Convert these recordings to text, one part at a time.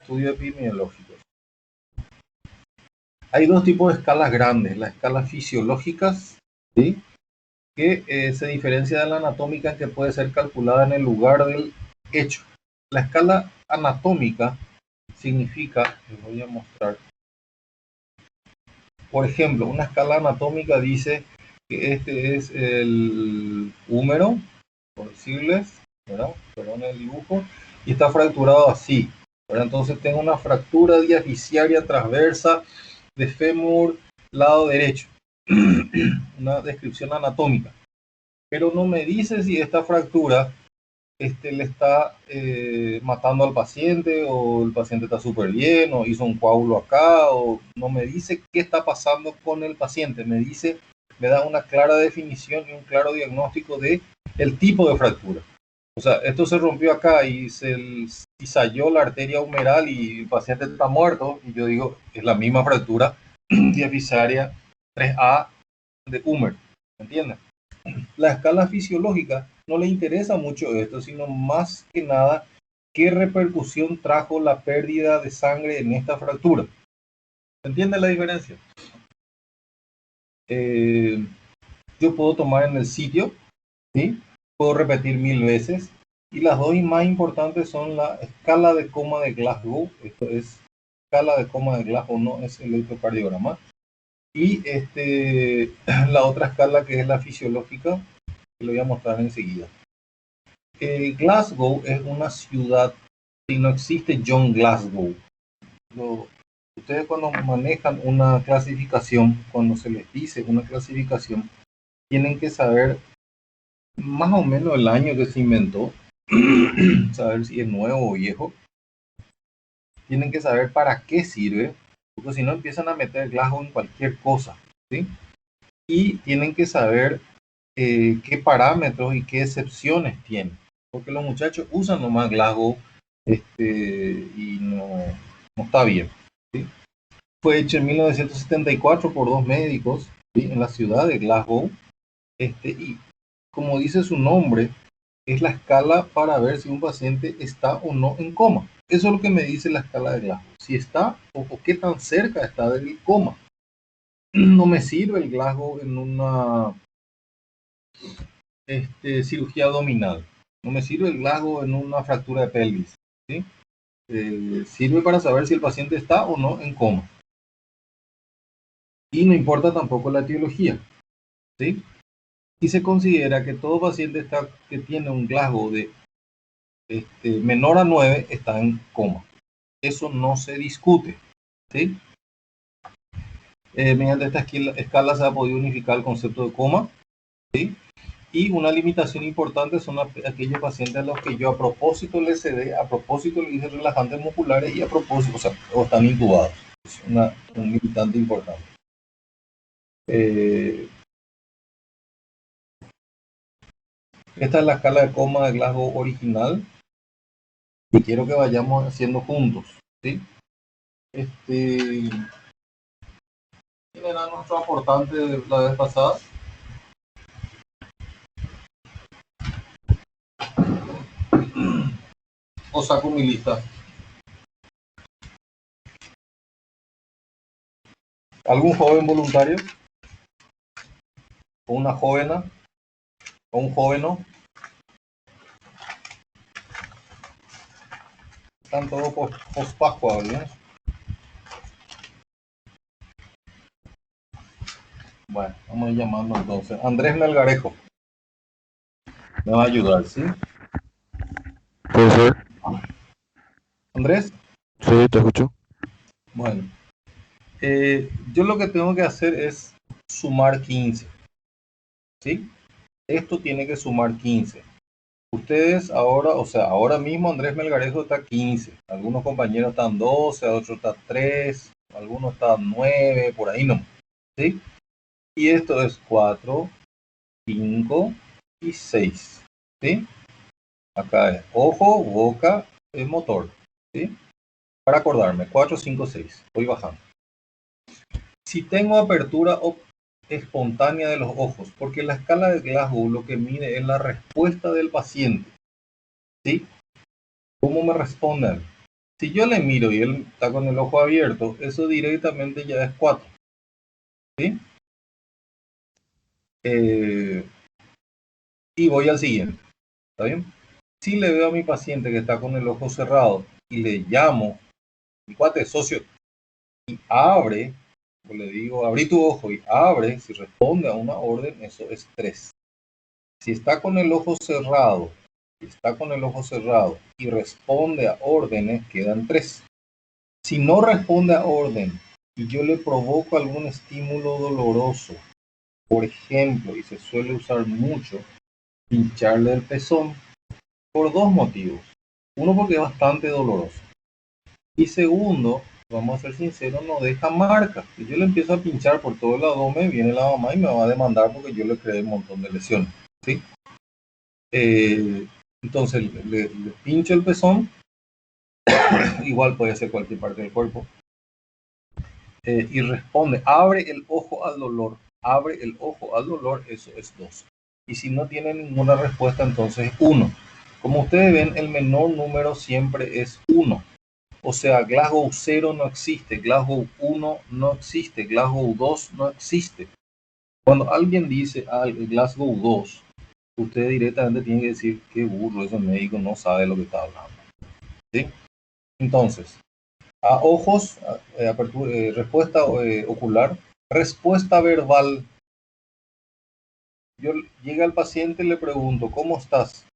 estudios epidemiológicos. Hay dos tipos de escalas grandes, las escalas fisiológicas, ¿sí?, que se diferencia de la anatómica, en que puede ser calculada en el lugar del hecho. La escala anatómica significa, les voy a mostrar, por ejemplo, una escala anatómica dice que este es el húmero, por decirles, ¿verdad? Perdón el dibujo, y está fracturado así, ¿verdad? Entonces tengo una fractura diafisiaria transversa de fémur lado derecho. Una descripción anatómica, pero no me dice si esta fractura le está matando al paciente, o el paciente está súper bien, o hizo un coágulo acá, o no me dice qué está pasando con el paciente. Me da una clara definición y un claro diagnóstico de el tipo de fractura. O sea, esto se rompió acá y se cizalló la arteria humeral y el paciente está muerto, y yo digo, es la misma fractura diafisiaria 3A de húmero, ¿me entienden? La escala fisiológica no le interesa mucho esto, sino más que nada qué repercusión trajo la pérdida de sangre en esta fractura. ¿Se entiende la diferencia? Yo puedo tomar en el sitio, ¿sí? Puedo repetir 1000 veces, y las dos más importantes son la escala de coma de Glasgow. Esto es escala de coma de Glasgow, no es el electrocardiograma. Y la otra escala, que es la fisiológica, que lo voy a mostrar enseguida. Glasgow es una ciudad y no existe John Glasgow. Ustedes, cuando manejan una clasificación, cuando se les dice una clasificación, tienen que saber más o menos el año que se inventó, saber si es nuevo o viejo. Tienen que saber para qué sirve, porque si no empiezan a meter Glasgow en cualquier cosa, ¿sí? Y tienen que saber qué parámetros y qué excepciones tiene, porque los muchachos usan nomás Glasgow, y no está bien, ¿sí? Fue hecho en 1974 por dos médicos, ¿sí?, en la ciudad de Glasgow, y como dice su nombre, es la escala para ver si un paciente está o no en coma. Eso es lo que me dice la escala de Glasgow, si está o qué tan cerca está del coma. No me sirve el Glasgow en una cirugía abdominal, no me sirve el Glasgow en una fractura de pelvis, ¿sí? Sirve para saber si el paciente está o no en coma. Y no importa tampoco la etiología, ¿sí? Y se considera que todo paciente que tiene un Glasgow de menor a 9 está en coma. Eso no se discute, ¿sí? Mediante esta escala se ha podido unificar el concepto de coma, ¿sí? Y una limitación importante son aquellos pacientes a los que yo a propósito les cedé, a propósito les hice relajantes musculares, y a propósito, o están intubados. Es un limitante importante. Esta es la escala de coma de Glasgow original, y quiero que vayamos haciendo juntos, ¿sí? ¿Quién era nuestro aportante de la vez pasada? ¿O saco mi lista? ¿Algún joven voluntario? ¿O una jovena? ¿O un joveno? Están todos post-Pascua, ¿verdad? Bueno, vamos a ir llamando entonces. Andrés Melgarejo me va a ayudar, ¿sí? Puede ser. Andrés, Sí, te escucho. bueno, yo lo que tengo que hacer es sumar 15, ¿sí? Esto tiene que sumar 15. Ustedes ahora, o sea, ahora mismo Andrés Melgarejo está 15. Algunos compañeros están 12, otros están 3, algunos están 9, por ahí no, ¿sí? Y esto es 4, 5 y 6, ¿sí? Acá es ojo, boca, motor, ¿sí? Para acordarme, 4, 5, 6. Voy bajando. Si tengo apertura espontánea de los ojos, porque la escala de Glasgow lo que mide es la respuesta del paciente, ¿sí? ¿Cómo me responden? Si yo le miro y él está con el ojo abierto, eso directamente ya es 4. ¿Sí? Y voy al siguiente. ¿Está bien? Si le veo a mi paciente que está con el ojo cerrado y le llamo, mi cuate socio, y abre, o le digo, abrí tu ojo y abre, si responde a una orden, eso es 3. Si está con el ojo cerrado, y responde a órdenes, quedan 3. Si no responde a orden y yo le provoco algún estímulo doloroso, por ejemplo, y se suele usar mucho, pincharle el pezón, por 2 motivos. Uno, porque es bastante doloroso. Y segundo, vamos a ser sinceros, no deja marca. Si yo le empiezo a pinchar por todo el abdomen, viene la mamá y me va a demandar porque yo le creé un montón de lesiones. ¿Sí? Entonces le pincho el pezón, igual puede ser cualquier parte del cuerpo, y responde, abre el ojo al dolor, eso es 2. Y si no tiene ninguna respuesta, entonces 1. Como ustedes ven, el menor número siempre es 1. O sea, Glasgow 0 no existe, Glasgow 1 no existe, Glasgow 2 no existe. Cuando alguien dice Glasgow 2, usted directamente tiene que decir qué burro, ese médico no sabe lo que está hablando. ¿Sí? Entonces, a ojos, apertura, respuesta ocular, respuesta verbal. Yo llego al paciente y le pregunto, ¿cómo estás?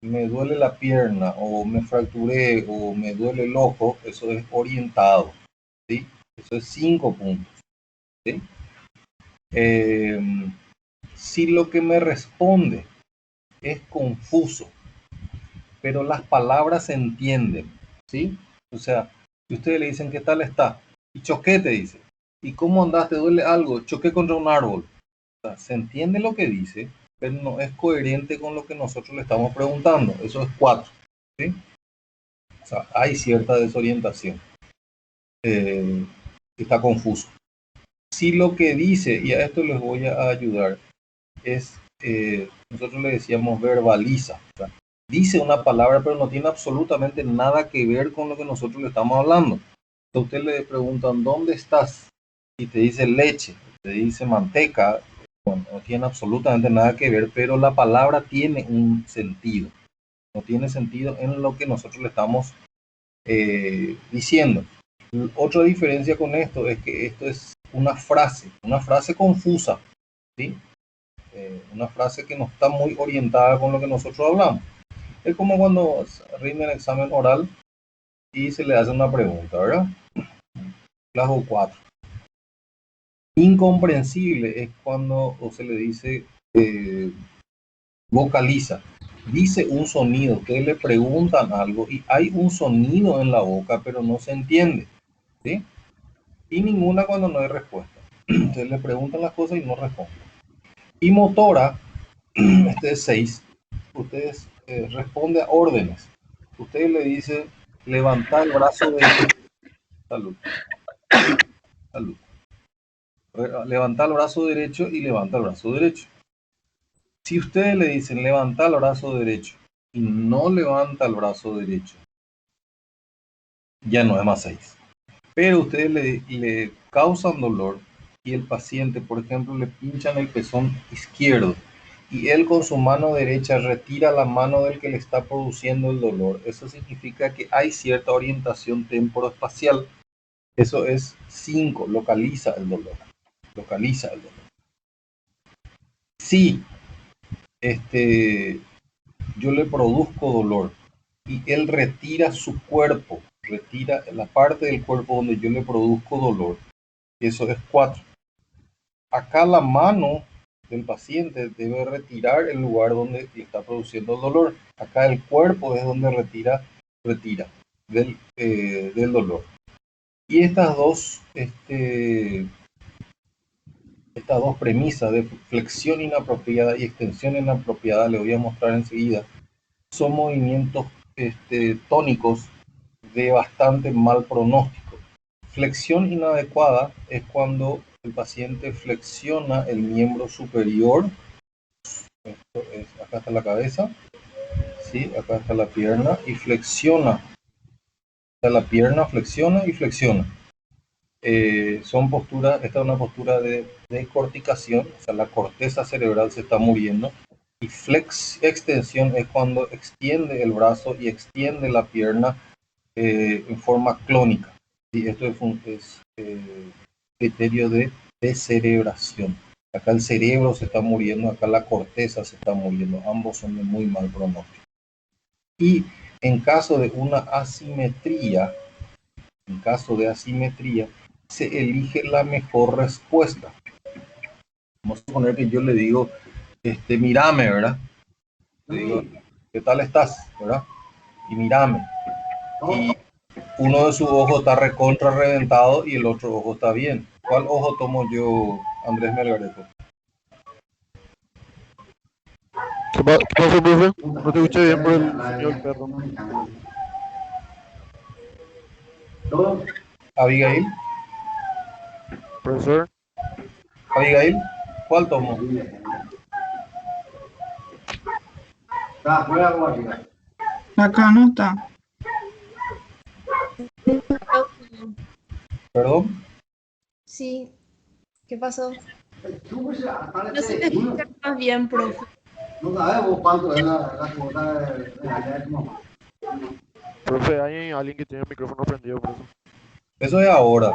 Me duele la pierna, o me fracturé, o me duele el ojo, eso es orientado. ¿Sí? Eso es 5 puntos. ¿Sí? Si lo que me responde es confuso, pero las palabras se entienden, ¿sí? O sea, si ustedes le dicen, ¿qué tal está? Y choqué, te dice. ¿Y cómo andas? ¿Te duele algo? Choqué contra un árbol. O sea, se entiende lo que dice, pero no es coherente con lo que nosotros le estamos preguntando. Eso es 4, ¿sí? O sea, hay cierta desorientación. Está confuso. Si lo que dice, y a esto les voy a ayudar, es, nosotros le decíamos verbaliza. O sea, dice una palabra, pero no tiene absolutamente nada que ver con lo que nosotros le estamos hablando. A usted le preguntan, ¿dónde estás? Y te dice leche, te dice manteca, bueno, no tiene absolutamente nada que ver, pero la palabra tiene un sentido. No tiene sentido en lo que nosotros le estamos diciendo. Otra diferencia con esto es que esto es una frase confusa, ¿sí? Una frase que no está muy orientada con lo que nosotros hablamos. Es como cuando rinde el examen oral y se le hace una pregunta, ¿verdad? Clase 4. Incomprensible es cuando o se le dice vocaliza. Dice un sonido, que le preguntan algo y hay un sonido en la boca, pero no se entiende. ¿Sí? Y ninguna cuando no hay respuesta. Entonces le preguntan las cosas y no responden. Y motora, este es 6. Ustedes responde a órdenes. Usted le dice levantar el brazo derecho. Salud. Salud. Levanta el brazo derecho y levanta el brazo derecho. Si ustedes le dicen levanta el brazo derecho y no levanta el brazo derecho, ya no es más 6. Pero ustedes le causan dolor y el paciente, por ejemplo, le pinchan el pezón izquierdo y él con su mano derecha retira la mano del que le está produciendo el dolor. Eso significa que hay cierta orientación temporoespacial. Eso es 5, localiza el dolor. Localiza el dolor. Si yo le produzco dolor y él retira su cuerpo, retira la parte del cuerpo donde yo le produzco dolor, eso es 4. Acá la mano del paciente debe retirar el lugar donde le está produciendo el dolor. Acá el cuerpo es donde retira del dolor. Y estas dos premisas de flexión inapropiada y extensión inapropiada, le voy a mostrar enseguida, son movimientos tónicos de bastante mal pronóstico. Flexión inadecuada es cuando el paciente flexiona el miembro superior. Acá está la cabeza, ¿sí? Acá está la pierna y flexiona sea, la pierna flexiona y flexiona. Son posturas, esta es una postura de descorticación, o sea, la corteza cerebral se está muriendo. Y extensión es cuando extiende el brazo y extiende la pierna en forma clónica. Y esto es criterio de descerebración. Acá el cerebro se está muriendo, acá la corteza se está muriendo. Ambos son de muy mal pronóstico. Y en caso de una asimetría, se elige la mejor respuesta. Vamos a suponer que yo le digo, mírame, ¿verdad? Le digo, ¿qué tal estás? ¿Verdad? Y mírame. Y uno de sus ojos está recontra reventado y el otro ojo está bien. ¿Cuál ojo tomo yo, Andrés Melgarejo? ¿Qué pasó, profe? No te escuché bien por el sonido del perro. Abigail, Profesor, Abigail, ¿cuál tomo? Acá no está. ¿Perdón? Sí, ¿qué pasó? No se te escucha más bien, profe. profe, hay alguien que tiene el micrófono prendido, por eso. Eso es ahora.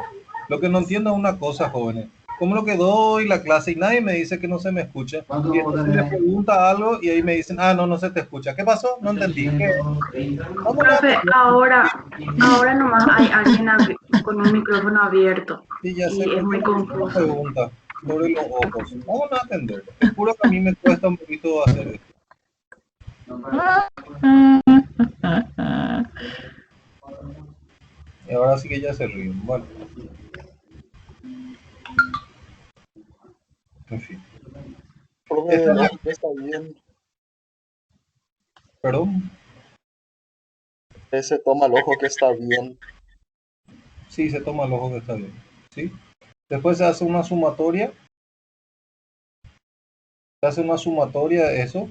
Lo que no entiendo es una cosa, jóvenes. ¿Cómo lo que doy la clase y nadie me dice que no se me escucha? Y después se le pregunta algo y ahí me dicen, ah, no, no se te escucha. ¿Qué pasó? No entendí. ¿Qué? Vamos a Profe, ahora nomás hay alguien con un micrófono abierto sí, ya sé, y es pero muy una confuso. pregunta sobre los ojos. Vamos a atender. Te juro que a mí me cuesta un poquito hacer esto. Y ahora sí que ya se ríen. Bueno, en fin. Profe, Esta el es ojo que está bien, perdón. ese toma el ojo que está bien. Sí, se toma el ojo que está bien. ¿Sí? Después se hace una sumatoria. Se hace una sumatoria de eso.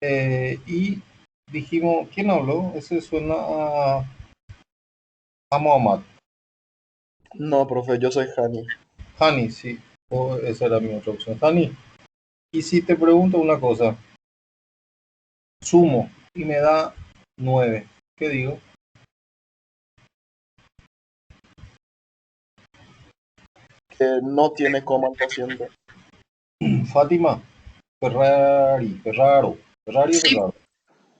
Y dijimos, ¿quién habló? Ese suena a Muhammad. No, profe, yo soy Hani. Hani, sí. O esa era mi otra opción. Hani, y si te pregunto una cosa, sumo y me da 9, ¿qué digo? Que no tiene coma el paciente. Fátima, Ferrari o Ferraro.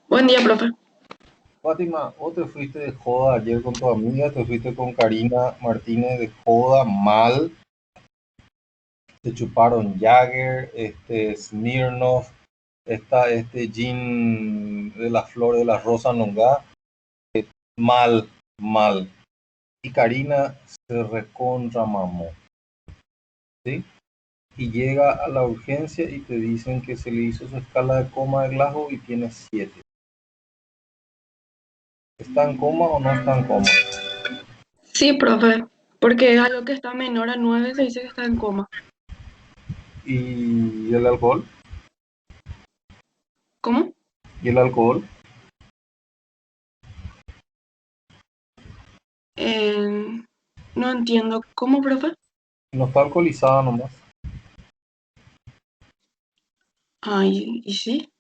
Buen día, profe. Fátima, o te fuiste de joda ayer con tu amiga, te fuiste con Karina Martínez de joda mal, te chuparon Jagger, Smirnoff, este gin de la flor de la rosa nongá, mal, mal. Y Karina se recontra mamó, ¿sí? Y llega a la urgencia y te dicen que se le hizo su escala de coma de Glasgow y tiene 7. ¿Está en coma o no está en coma? Sí, profe, porque a lo que está menor a 9 se dice que está en coma. ¿Y el alcohol? ¿Cómo? ¿Y el alcohol? No entiendo. ¿Cómo, profe? No está alcoholizada nomás. Ay, y sí.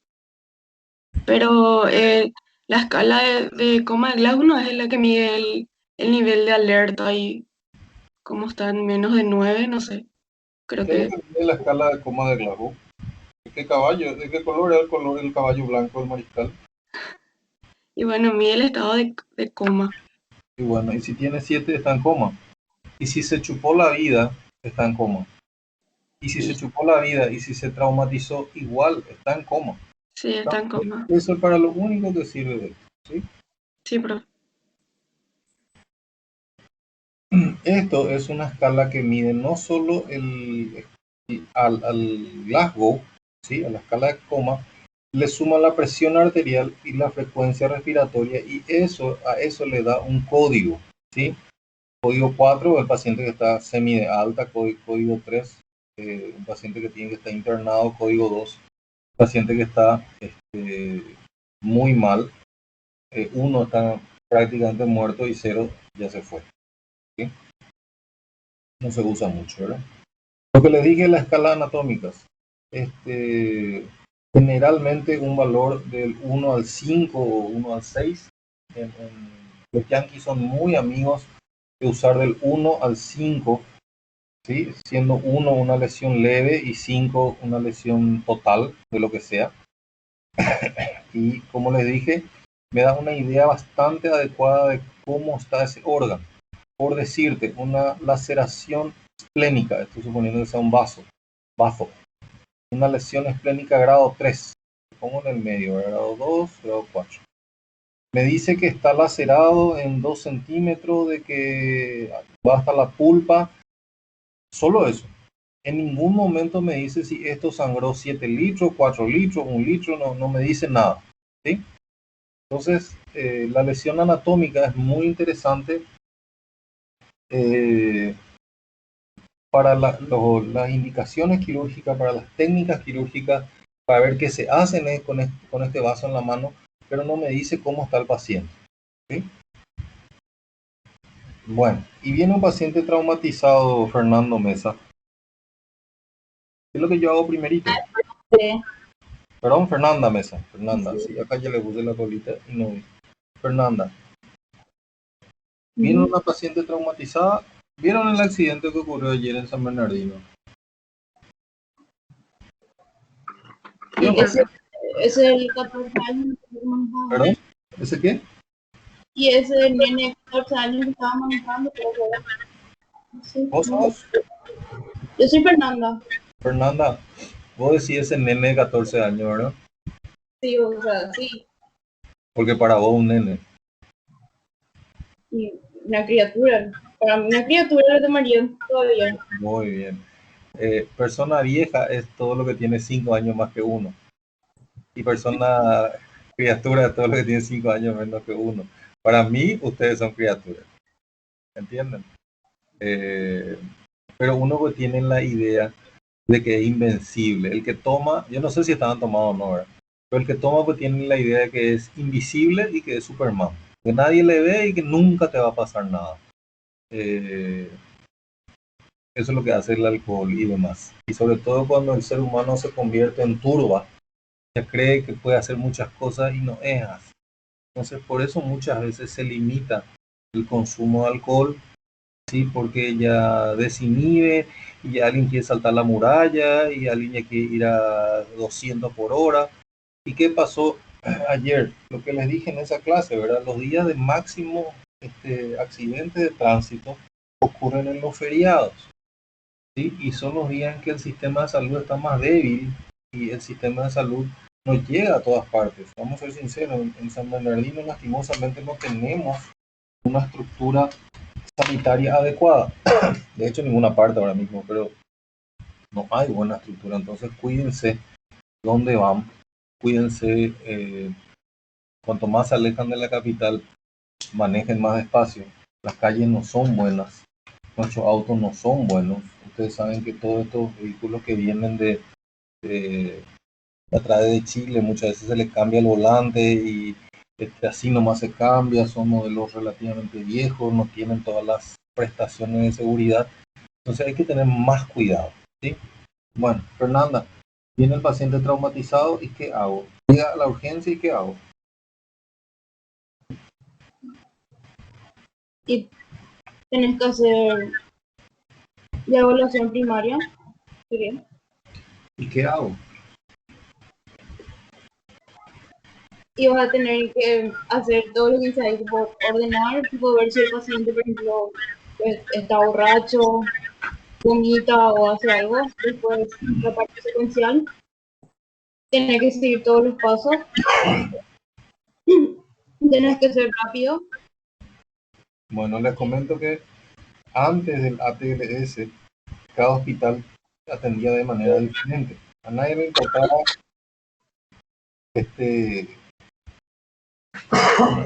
Pero la escala de coma de Glasgow no es la que mide el nivel de alerta y como está en menos de 9, no sé. Creo ¿Qué es lo que... que mide la escala de coma de Glasgow? ¿De qué caballo? ¿De qué color es el color del caballo blanco del mariscal? Y bueno, mide el estado de coma. Y bueno, y si tiene 7 está en coma. Y si se chupó la vida, está en coma. Y si se Y chupó la vida y si se traumatizó, igual está en coma. sí, está en coma. Eso es para lo único que sirve de esto, ¿sí? Sí, profe. Esto es una escala que mide no solo al Glasgow, ¿sí? A la escala de coma, le suma la presión arterial y la frecuencia respiratoria y a eso le da un código, ¿sí? Código 4, el paciente que está semi de alta, código 3, un paciente que tiene que estar internado, código 2, paciente que está muy mal, 1 está prácticamente muerto y 0 ya se fue. ¿Sí? No se usa mucho, ¿verdad? Lo que les dije, las escalas anatómicas. Generalmente un valor del 1 al 5 o 1 al 6. Los yankees son muy amigos de usar del 1 al 5, ¿sí? Siendo 1 una lesión leve y 5 una lesión total de lo que sea. Y como les dije, me da una idea bastante adecuada de cómo está ese órgano. Por decirte, una laceración esplénica, estoy suponiendo que sea un bazo, una lesión esplénica grado 3, pongo en el medio, grado 2, grado 4. Me dice que está lacerado en 2 centímetros, de que va hasta la pulpa, solo eso. En ningún momento me dice si esto sangró 7 litros, 4 litros, 1 litro, no me dice nada, ¿sí? Entonces, la lesión anatómica es muy interesante para las indicaciones quirúrgicas, para las técnicas quirúrgicas, para ver qué se hace con este vaso en la mano, pero no me dice cómo está el paciente, ¿sí? Bueno, y viene un paciente traumatizado, Fernando Mesa. ¿Qué es lo que yo hago primerito? Sí. Perdón, Fernanda Mesa. Fernanda, sí, acá ya le puse la colita y no vi. Fernanda. Viene una paciente traumatizada. ¿Vieron el accidente que ocurrió ayer en San Bernardino? Y ese es el 14 años que manejaba. ¿Perdón? ¿Ese qué? Y ese nene de 14 años que estaba manejando, pero sí, ¿Vos no. sos? Yo soy Fernanda. Fernanda, vos decís ese nene de 14 años, ¿verdad? Sí, o sea, sí. Porque para vos un nene. Y una criatura. Para mí una criatura lo tomaría todavía. Muy bien. Persona vieja es todo lo que tiene 5 años más que uno. Y persona criatura es todo lo que tiene 5 años menos que uno. Para mí, ustedes son criaturas. ¿Entienden? Pero uno que tiene la idea de que es invencible. El que toma, yo no sé si estaban tomados o no, ¿verdad? Pero el que toma pues tiene la idea de que es invisible y que es Superman. Que nadie le ve y que nunca te va a pasar nada. Eso es lo que hace el alcohol y demás. Y sobre todo cuando el ser humano se convierte en turba, se cree que puede hacer muchas cosas y no es así. Entonces por eso muchas veces se limita el consumo de alcohol, ¿sí? Porque ya desinhibe y ya alguien quiere saltar la muralla y alguien ya quiere ir a 200 por hora. ¿Y qué pasó ayer? Lo que les dije en esa clase, ¿verdad? Los días de máximo accidente de tránsito ocurren en los feriados, ¿sí? Y son los días en que el sistema de salud está más débil y el sistema de salud no llega a todas partes. Vamos a ser sinceros, en San Bernardino lastimosamente no tenemos una estructura sanitaria adecuada. De hecho, en ninguna parte ahora mismo, pero no hay buena estructura. Entonces, cuídense dónde van, cuídense, cuanto más se alejan de la capital, manejen más despacio. Las calles no son buenas, nuestros autos no son buenos. Ustedes saben que todos estos vehículos que vienen de a través de Chile, muchas veces se les cambia el volante y así nomás se cambia, son modelos relativamente viejos, no tienen todas las prestaciones de seguridad. Entonces hay que tener más cuidado, ¿sí? Bueno, Fernanda, viene el paciente traumatizado y ¿qué hago? Llega a la urgencia y ¿qué hago? Y tenés que hacer la evaluación primaria. ¿Sí? ¿Y qué hago? Y vas a tener que hacer todo lo que se hay, tipo ordenar, tipo ver si el paciente, por ejemplo, está borracho, vomita o hace algo. Después, la parte secuencial, tienes que seguir todos los pasos. Tienes que ser rápido. Bueno, les comento que antes del ATLS, cada hospital atendía de manera diferente. A nadie le importaba,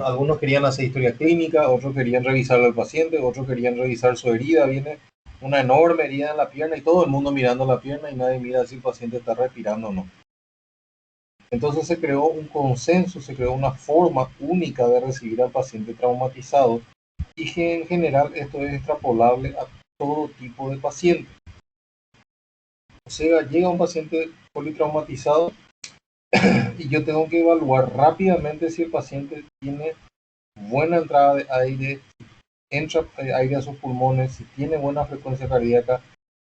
algunos querían hacer historia clínica, otros querían revisar al paciente, otros querían revisar su herida. Viene una enorme herida en la pierna y todo el mundo mirando la pierna y nadie mira si el paciente está respirando o no. Entonces se creó un consenso, se creó una forma única de recibir al paciente traumatizado y que en general esto es extrapolable a todo tipo de paciente. O sea, llega un paciente politraumatizado y yo tengo que evaluar rápidamente si el paciente tiene buena entrada de aire, entra aire a sus pulmones, si tiene buena frecuencia cardíaca,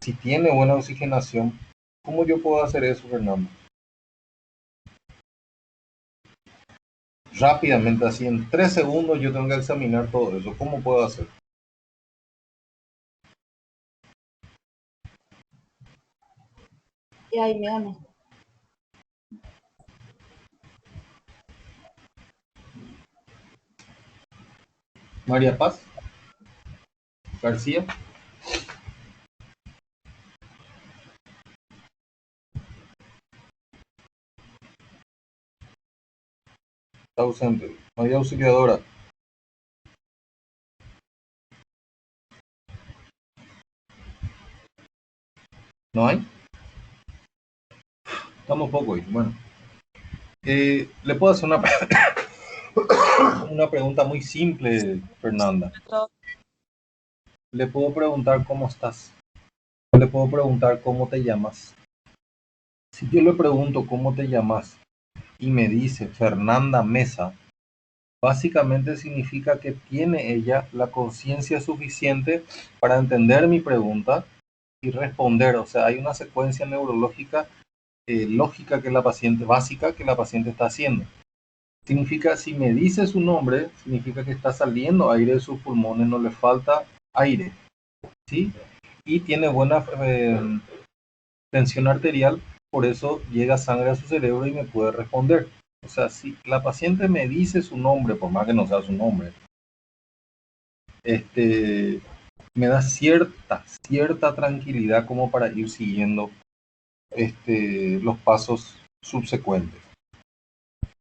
si tiene buena oxigenación. ¿Cómo yo puedo hacer eso, Fernando? Rápidamente, así en 3 segundos yo tengo que examinar todo eso. ¿Cómo puedo hacer? Y ahí me ganó. María Paz García. Está ausente. María Auxiliadora. ¿No hay? Estamos poco hoy. Bueno, le puedo hacer una pregunta muy simple, Fernanda. Le puedo preguntar cómo estás. Le puedo preguntar cómo te llamas. Si yo le pregunto cómo te llamas y me dice Fernanda Mesa, básicamente significa que tiene ella la conciencia suficiente para entender mi pregunta y responder. O sea, hay una secuencia neurológica lógica que la paciente, básica que la paciente está haciendo. Significa, si me dice su nombre, significa que está saliendo aire de sus pulmones, no le falta aire, ¿sí? Y tiene buena tensión arterial, por eso llega sangre a su cerebro y me puede responder. O sea, si la paciente me dice su nombre, por más que no sea su nombre, este, me da cierta tranquilidad como para ir siguiendo los pasos subsecuentes.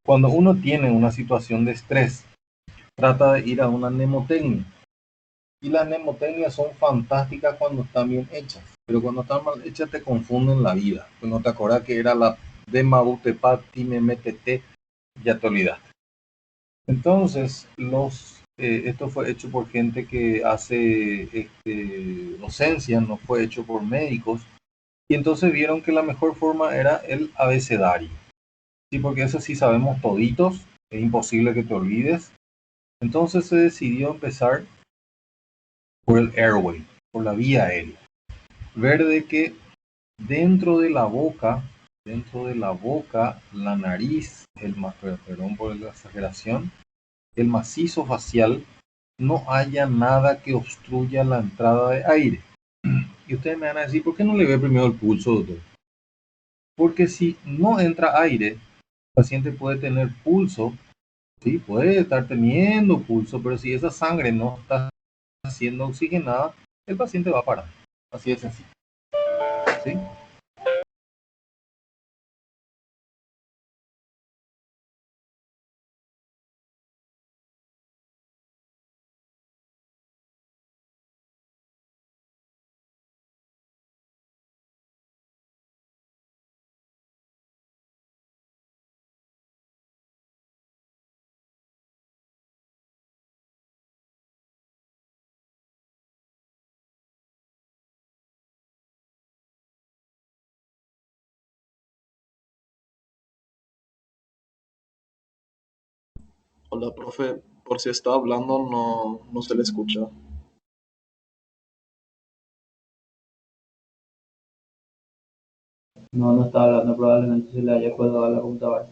Cuando uno tiene una situación de estrés, trata de ir a una mnemotecnia. Y las mnemotecnias son fantásticas cuando están bien hechas, pero cuando están mal hechas te confunden la vida. Pues no te acordás que era la de Mabutepati, Memetete, ya te olvidaste. Entonces, esto fue hecho por gente que hace docencia, no fue hecho por médicos. Y entonces vieron que la mejor forma era el abecedario. Sí, porque eso sí sabemos toditos, es imposible que te olvides. Entonces se decidió empezar por el airway, por la vía aérea. Ver de que dentro de la boca, la nariz, perdón por la exageración, el macizo facial, no haya nada que obstruya la entrada de aire. Y ustedes me van a decir, ¿por qué no le ve primero el pulso, doctor? Porque si no entra aire, el paciente puede tener pulso, sí, puede estar teniendo pulso, pero si esa sangre no está siendo oxigenada, el paciente va a parar. Así de sencillo. ¿Sí? Hola, profe. Por si está hablando, no se le escucha. No, no está hablando, probablemente se le haya colgado a la computadora.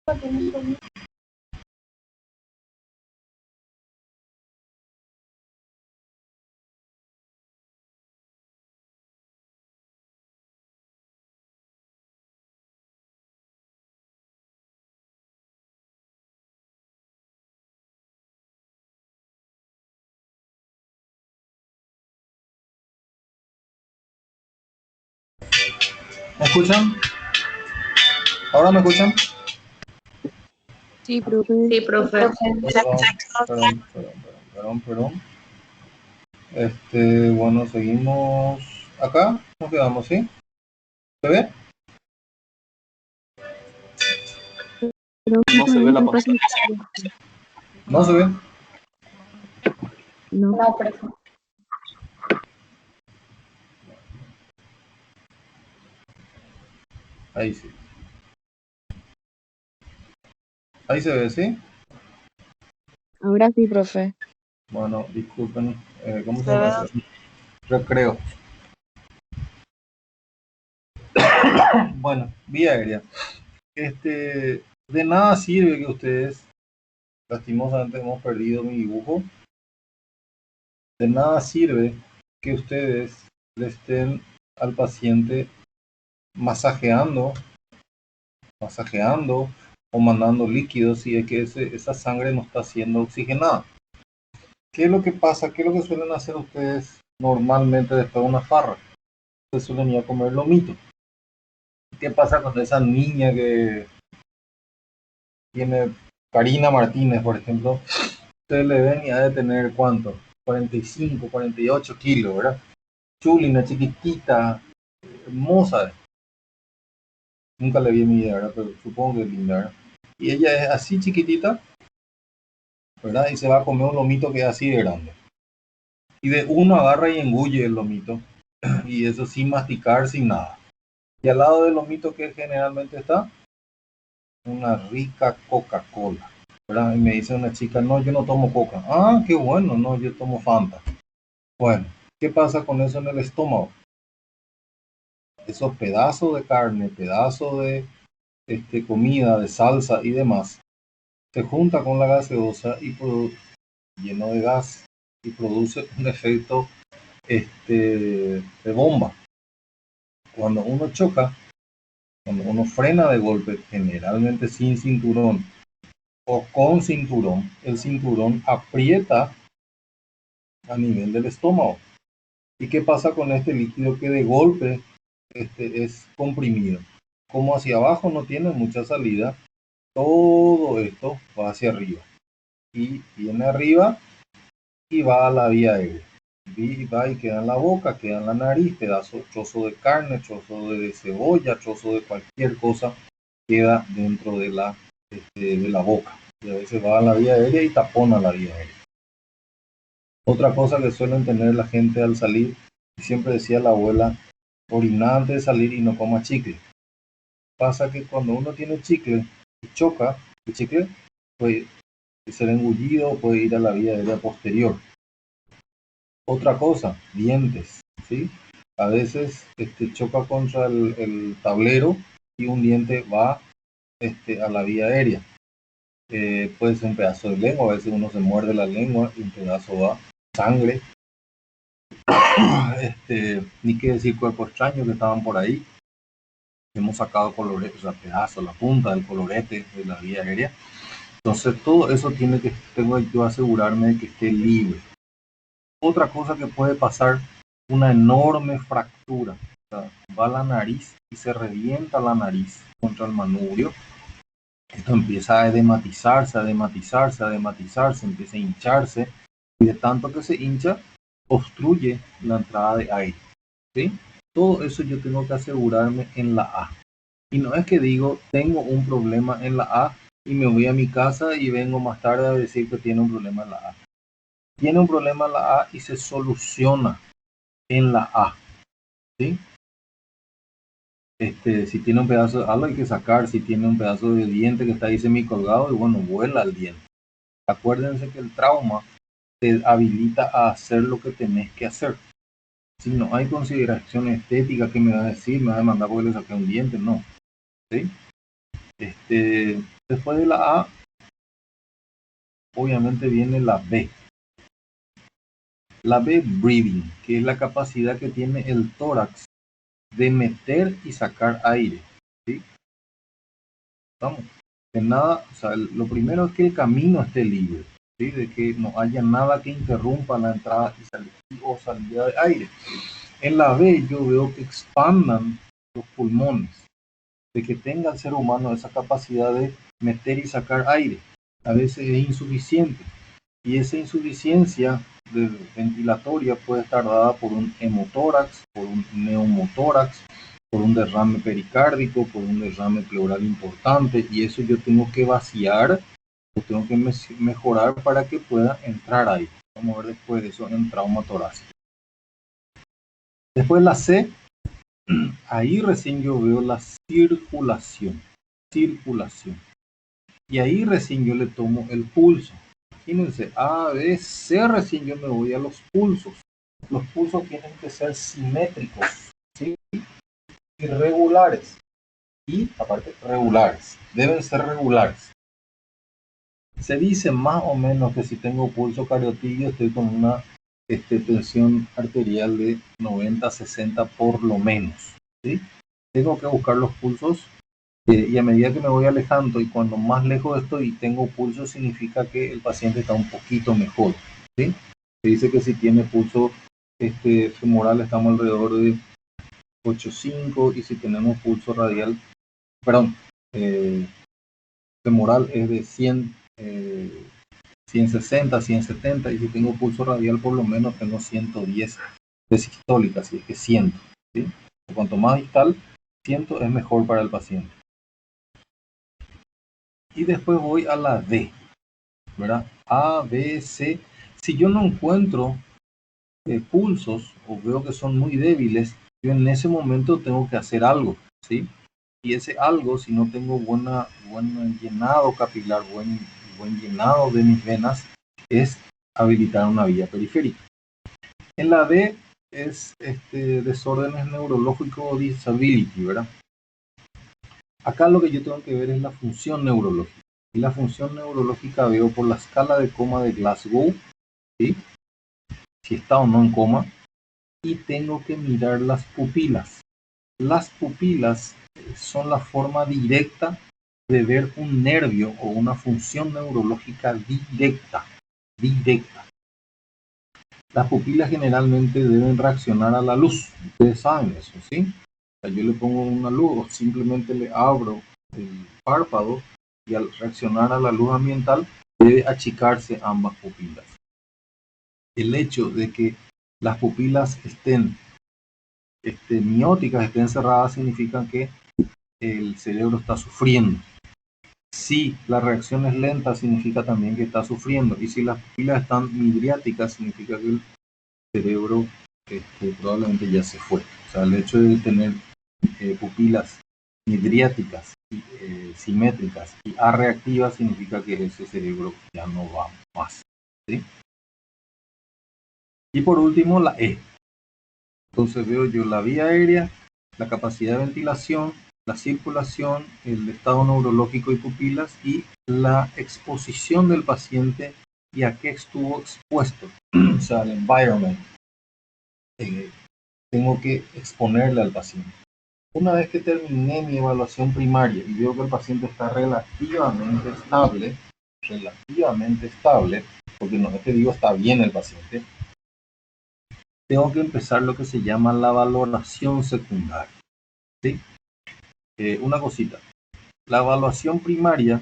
¿Me escuchan? ¿Ahora me escuchan? Sí, profe. Sí, profe. Perdón. Bueno, seguimos acá. Nos quedamos, ¿sí? ¿Se ve? No se ve la pantalla. ¿No se ve? No. No, profe. Ahí sí. Ahí se ve, ¿sí? Ahora sí, profe. Bueno, disculpen. ¿Cómo se llama? Recreo. Bueno, vía aérea. De nada sirve que ustedes, lastimosamente hemos perdido mi dibujo. De nada sirve que ustedes le estén al paciente masajeando o mandando líquidos si es que esa sangre no está siendo oxigenada. ¿Qué es lo que pasa? ¿Qué es lo que suelen hacer ustedes normalmente después de una farra? Ustedes suelen ir a comer lomito. ¿Qué pasa con esa niña que tiene Karina Martínez, por ejemplo? Ustedes le ven y ha de tener ¿cuánto? 45, 48 kilos, ¿verdad? Chulina, chiquitita, hermosa. Nunca le vi en mi vida, ¿verdad? Pero supongo que es linda, ¿verdad? Y ella es así chiquitita, ¿verdad? Y se va a comer un lomito que es así de grande. Y de uno agarra y engulle el lomito. Y eso sin masticar, sin nada. Y al lado del lomito que generalmente está, una rica Coca-Cola, ¿verdad? Y me dice una chica, no, yo no tomo Coca. Ah, qué bueno, no, yo tomo Fanta. Bueno, ¿qué pasa con eso en el estómago? Esos pedazos de carne, pedazos de comida, de salsa y demás, se junta con la gaseosa y lleno de gas y produce un efecto de bomba. Cuando uno choca, cuando uno frena de golpe, generalmente sin cinturón o con cinturón, el cinturón aprieta a nivel del estómago. ¿Y qué pasa con este líquido que de golpe es comprimido? Como hacia abajo no tiene mucha salida, todo esto va hacia arriba. Y viene arriba y va a la vía aérea. Y va y queda en la boca, queda en la nariz, pedazo, trozo de carne, trozo de cebolla, trozo de cualquier cosa queda dentro de la boca. Y a veces va a la vía aérea y tapona la vía aérea. Otra cosa que suelen tener la gente al salir, y siempre decía la abuela, orina antes de salir y no coma chicle. Pasa que cuando uno tiene chicle y choca, el chicle puede ser engullido, puede ir a la vía aérea posterior. Otra cosa, dientes, ¿sí? A veces choca contra el tablero y un diente va a la vía aérea. Puede ser un pedazo de lengua, a veces uno se muerde la lengua y un pedazo va sangre. Ni qué decir cuerpos extraños que estaban por ahí. Hemos sacado coloretes, o sea, pedazos, la punta del colorete de la vía aérea. Entonces todo eso tengo que asegurarme de que esté libre. Otra cosa que puede pasar, una enorme fractura. O sea, va a la nariz y se revienta la nariz contra el manubrio. Esto empieza a edematizarse, empieza a hincharse. Y de tanto que se hincha, obstruye la entrada de aire. ¿Sí? Todo eso yo tengo que asegurarme en la A. Y no es que digo, tengo un problema en la A y me voy a mi casa y vengo más tarde a decir que tiene un problema en la A. Tiene un problema en la A y se soluciona en la A. ¿Sí? Si tiene un pedazo de algo hay que sacar, si tiene un pedazo de diente que está ahí semicolgado, y bueno, vuela el diente. Acuérdense que el trauma te habilita a hacer lo que tenés que hacer. Si no hay consideración estética, ¿qué me va a decir? ¿Me va a demandar porque le saqué un diente? No. ¿Sí? Después de la A, obviamente viene la B. La B, breathing, que es la capacidad que tiene el tórax de meter y sacar aire. ¿Sí? Vamos. De nada, o sea, lo primero es que el camino esté libre, ¿sí? De que no haya nada que interrumpa la entrada o salida de aire. En la B yo veo que expandan los pulmones, de que tenga el ser humano esa capacidad de meter y sacar aire. A veces es insuficiente y esa insuficiencia ventilatoria puede estar dada por un hemotórax, por un neumotórax, por un derrame pericárdico, por un derrame pleural importante, y eso yo tengo que vaciar, o tengo que mejorar para que pueda entrar ahí. Vamos a ver después de eso en trauma torácico. Después la C, ahí recién yo veo la circulación. Y ahí recién yo le tomo el pulso. Imagínense, A, B, C, recién yo me voy a los pulsos. Los pulsos tienen que ser simétricos, ¿sí? Irregulares. Y aparte regulares, deben ser regulares. Se dice más o menos que si tengo pulso cariotidio estoy con una tensión arterial de 90-60 por lo menos, ¿sí? Tengo que buscar los pulsos y a medida que me voy alejando y cuando más lejos estoy y tengo pulso significa que el paciente está un poquito mejor, ¿sí? Se dice que si tiene pulso femoral estamos alrededor de 8,5 y si tenemos pulso radial femoral es de 100, 160, 170 y si tengo pulso radial por lo menos tengo 110 de sistólica, así es que 100, ¿sí? Cuanto más distal, 100 es mejor para el paciente. Y después voy a la D, ¿verdad? A, B, C. Si yo no encuentro pulsos o veo que son muy débiles, yo en ese momento tengo que hacer algo, ¿sí? Y ese algo, si no tengo buen llenado capilar, buen llenado de mis venas, es habilitar una vía periférica. En la D es desórdenes neurológicos o disability, ¿verdad? Acá lo que yo tengo que ver es la función neurológica. Y la función neurológica veo por la escala de coma de Glasgow, ¿sí? Si está o no en coma, y tengo que mirar las pupilas. Las pupilas son la forma directa de ver un nervio o una función neurológica directa. Las pupilas generalmente deben reaccionar a la luz. Ustedes saben eso, ¿sí? O sea, yo le pongo una luz o simplemente le abro el párpado y al reaccionar a la luz ambiental debe achicarse ambas pupilas. El hecho de que las pupilas estén mióticas, estén cerradas, significa que el cerebro está sufriendo. Si la reacción es lenta, significa también que está sufriendo. Y si las pupilas están midriáticas, significa que el cerebro probablemente ya se fue. O sea, el hecho de tener pupilas midriáticas, simétricas y arreactivas, significa que ese cerebro ya no va más, ¿sí? Y por último, la E. Entonces veo yo la vía aérea, la capacidad de ventilación, la circulación, el estado neurológico y pupilas y la exposición del paciente y a qué estuvo expuesto, o sea, el environment. Tengo que exponerle al paciente. Una vez que terminé mi evaluación primaria y veo que el paciente está relativamente estable, porque no es que digo está bien el paciente, tengo que empezar lo que se llama la valoración secundaria, ¿sí? Una cosita, la evaluación primaria,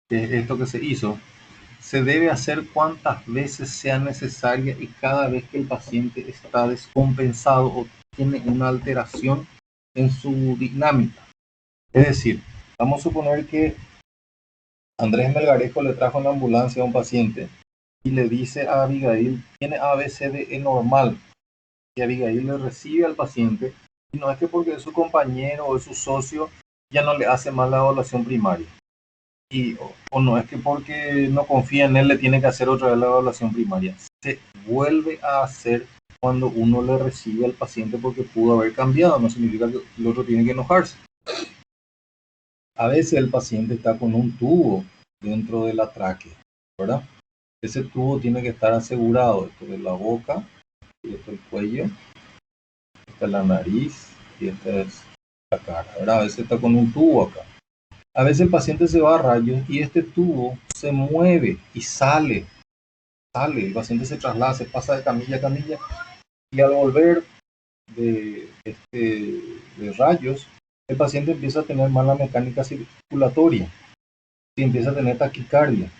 que es esto que se hizo, se debe hacer cuantas veces sea necesaria y cada vez que el paciente está descompensado o tiene una alteración en su dinámica. Es decir, vamos a suponer que Andrés Melgarejo le trajo una ambulancia a un paciente y le dice a Abigail, tiene ABCDE normal, y Abigail le recibe al paciente, y no es que porque es su compañero o es su socio, ya no le hace mal la evaluación primaria. O no es que porque no confía en él le tiene que hacer otra vez la evaluación primaria. Se vuelve a hacer cuando uno le recibe al paciente porque pudo haber cambiado, no significa que el otro tiene que enojarse. A veces el paciente está con un tubo dentro de la tráquea, ¿verdad? Ese tubo tiene que estar asegurado. Esto de la boca, y esto el cuello, esta es la nariz y esta es la cara, ¿verdad? A veces está con un tubo acá. A veces el paciente se va a rayos y este tubo se mueve y sale. El paciente se traslada, se pasa de camilla a camilla y al volver de rayos, el paciente empieza a tener mala mecánica circulatoria y empieza a tener taquicardia.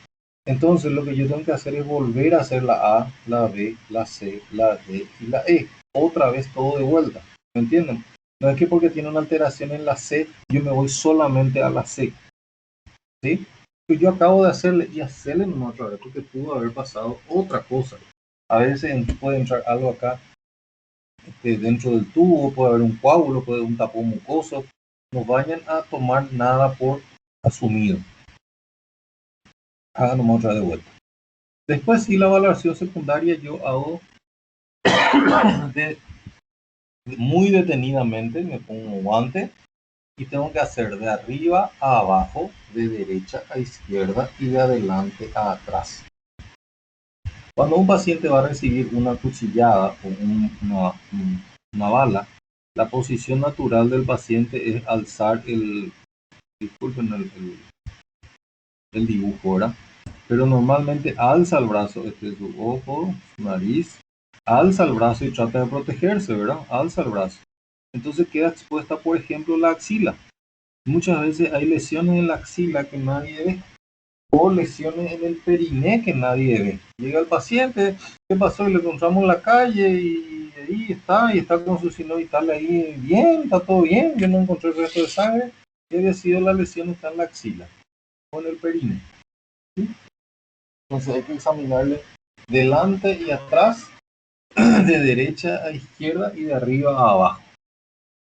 Entonces lo que yo tengo que hacer es volver a hacer la A, la B, la C, la D y la E. Otra vez todo de vuelta. ¿Me entienden? No es que porque tiene una alteración en la C, yo me voy solamente a la C. ¿Sí? Pues yo acabo de hacerle nomás otra vez porque pudo haber pasado otra cosa. A veces puede entrar algo acá dentro del tubo, puede haber un coágulo, puede haber un tapón mucoso. No vayan a tomar nada por asumido. Hagan nomás otra vez de vuelta. Después, si la valoración secundaria yo hago muy detenidamente, me pongo un guante y tengo que hacer de arriba a abajo, de derecha a izquierda y de adelante a atrás. Cuando un paciente va a recibir una cuchillada o una bala, la posición natural del paciente es alzar disculpen el dibujo, ¿verdad? Pero normalmente alza el brazo, este es su ojo, su nariz, alza el brazo y trata de protegerse, ¿verdad? Alza el brazo. Entonces queda expuesta, por ejemplo, la axila. Muchas veces hay lesiones en la axila que nadie ve, o lesiones en el periné que nadie ve. Llega el paciente, ¿qué pasó? Y le encontramos en la calle y ahí está con su signo vital ahí, bien, está todo bien, yo no encontré el resto de sangre, y había sido la lesión está en la axila, o en el periné. ¿Sí? Entonces hay que examinarle delante y atrás, de derecha a izquierda y de arriba a abajo.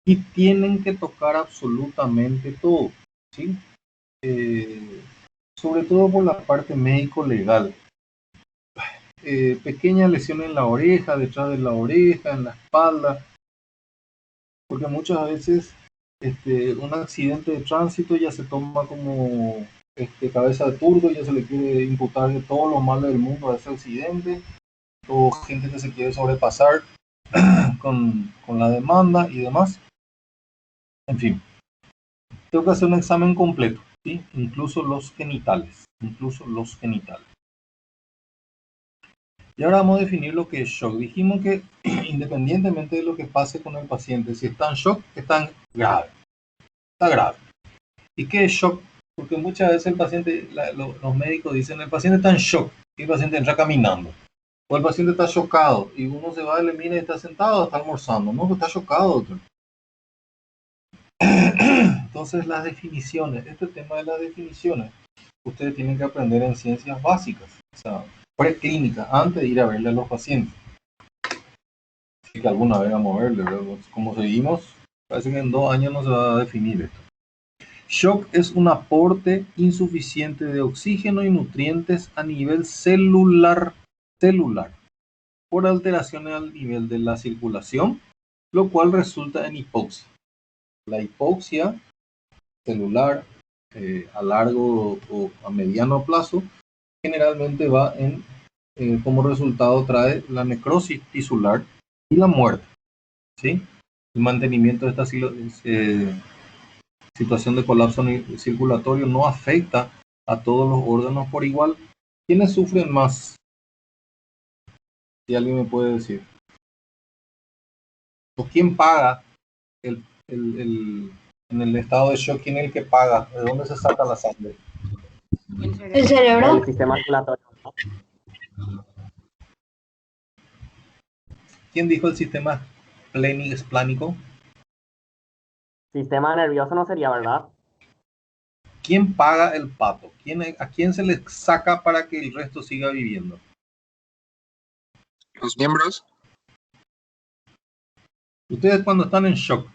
Y tienen que tocar absolutamente todo, ¿sí? Sobre todo por la parte médico-legal. Pequeñas lesiones en la oreja, detrás de la oreja, en la espalda, porque muchas veces un accidente de tránsito ya se toma como cabeza de turco, ya se le quiere imputar de todos los males del mundo a ese accidente, o gente que se quiere sobrepasar con la demanda y demás. En fin, tengo que hacer un examen completo, ¿sí? Incluso los genitales. Y ahora vamos a definir lo que es shock. Dijimos que independientemente de lo que pase con el paciente, si está en shock, está grave. Está grave. ¿Y qué es shock? Porque muchas veces el paciente, los médicos dicen, el paciente está en shock y el paciente entra caminando. O el paciente está chocado y uno se va y le mira y está sentado, está almorzando. No, está chocado, doctor. Entonces las definiciones, este tema de las definiciones, ustedes tienen que aprender en ciencias básicas, o sea, preclínica, antes de ir a verle a los pacientes. Así que alguna vez vamos a verle, ¿verdad? Como seguimos, parece que en 2 años no se va a definir esto. Shock es un aporte insuficiente de oxígeno y nutrientes a nivel celular, por alteraciones al nivel de la circulación, lo cual resulta en hipoxia. La hipoxia celular a largo o a mediano plazo generalmente va como resultado trae la necrosis tisular y la muerte, ¿sí? El mantenimiento de esta situación de colapso circulatorio no afecta a todos los órganos por igual. ¿Quiénes sufren más? Si alguien me puede decir. ¿O quién paga en el estado de shock? ¿Quién es el que paga? ¿De dónde se saca la sangre? El cerebro. El sistema circulatorio. ¿Quién dijo el sistema esplánico? Sistema nervioso no sería, ¿verdad? ¿Quién paga el pato? ¿A quién se le saca para que el resto siga viviendo? Los miembros. Ustedes cuando están en shock,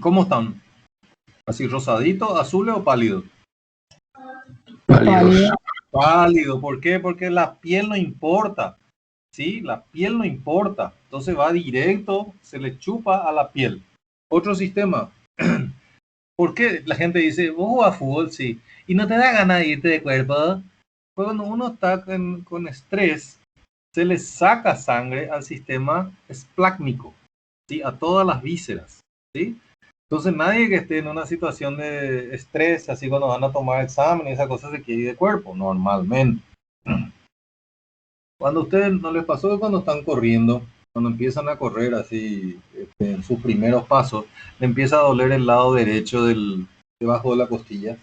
¿cómo están? ¿Así rosadito, azules o pálidos? Pálido. ¿Por qué? Porque la piel no importa. ¿Sí? La piel no importa. Entonces va directo, se le chupa a la piel. Otro sistema. ¿Por qué la gente dice, vos jugás fútbol? Sí. Y no te da ganas de irte de cuerpo. Pues cuando uno está con estrés, se le saca sangre al sistema esplácnico, ¿sí? A todas las vísceras, ¿sí? Entonces nadie que esté en una situación de estrés, así cuando van a tomar examen y esas cosas, se quiere ir de cuerpo, normalmente. Cuando a ustedes no les pasó que cuando están corriendo, cuando empiezan a correr así, en sus primeros pasos, le empieza a doler el lado derecho debajo de la costilla.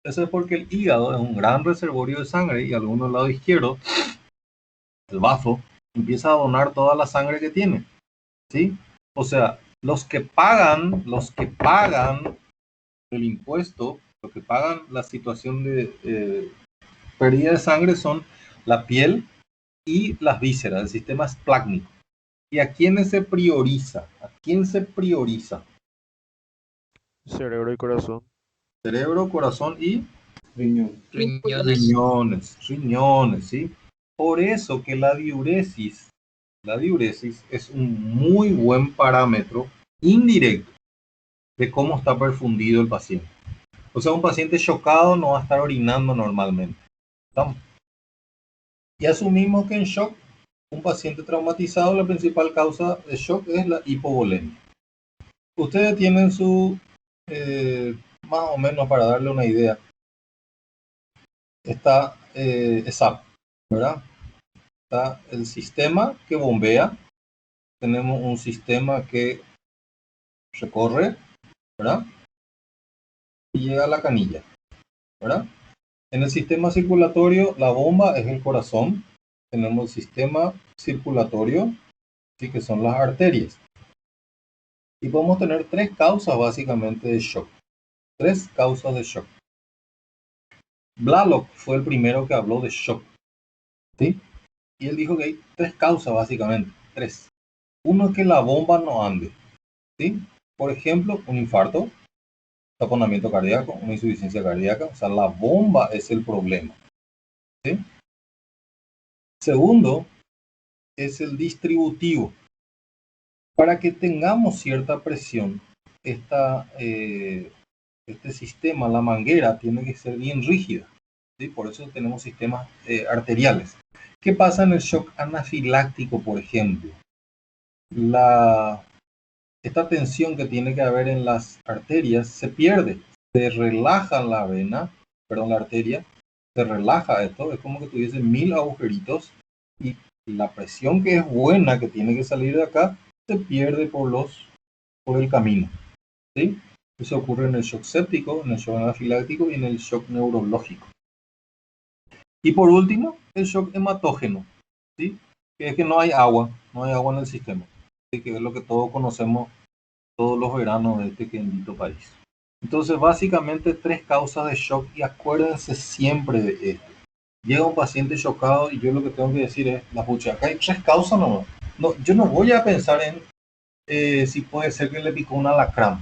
Eso es porque el hígado es un gran reservorio de sangre y algunos lado izquierdo, el bazo, empieza a donar toda la sangre que tiene, ¿sí? O sea, los que pagan el impuesto, los que pagan la situación de pérdida de sangre son la piel y las vísceras, el sistema esplácnico. ¿Y a quiénes se prioriza? ¿A quién se prioriza? Cerebro y corazón. Cerebro, corazón y Riñón. riñones, ¿sí? Por eso que la diuresis es un muy buen parámetro indirecto de cómo está perfundido el paciente. O sea, un paciente chocado no va a estar orinando normalmente. ¿Estamos? Y asumimos que en shock, un paciente traumatizado, la principal causa de shock es la hipovolemia. Ustedes tienen más o menos para darle una idea, está ESAP, ¿verdad? Está el sistema que bombea, tenemos un sistema que recorre, ¿verdad? Y llega a la canilla, ¿verdad? En el sistema circulatorio, la bomba es el corazón, tenemos el sistema circulatorio, ¿sí? Que son las arterias. Y podemos tener tres causas básicamente de shock. Tres causas de shock. Blalock fue el primero que habló de shock, ¿sí? Y él dijo que hay tres causas básicamente, tres. Uno es que la bomba no ande, ¿sí? Por ejemplo, un infarto, taponamiento cardíaco, una insuficiencia cardíaca, o sea, la bomba es el problema, ¿sí? Segundo, es el distributivo. Para que tengamos cierta presión, este sistema, la manguera, tiene que ser bien rígida, ¿sí? Por eso tenemos sistemas arteriales. ¿Qué pasa en el shock anafiláctico, por ejemplo? Esta tensión que tiene que haber en las arterias se pierde, se relaja la vena, perdón, la arteria, se relaja esto, es como que tuviese 1000 agujeritos y la presión que es buena, que tiene que salir de acá, se pierde por el camino, ¿sí? Eso ocurre en el shock séptico, en el shock anafiláctico y en el shock neurológico. Y por último, el shock hematógeno, ¿sí? Que es que no hay agua en el sistema, ¿sí? Que es lo que todos conocemos todos los veranos de este bendito país. Entonces, básicamente tres causas de shock y acuérdense siempre de esto. Llega un paciente chocado y yo lo que tengo que decir es, la pucha, acá hay tres causas nomás. No, yo no voy a pensar en si puede ser que le picó un alacrán,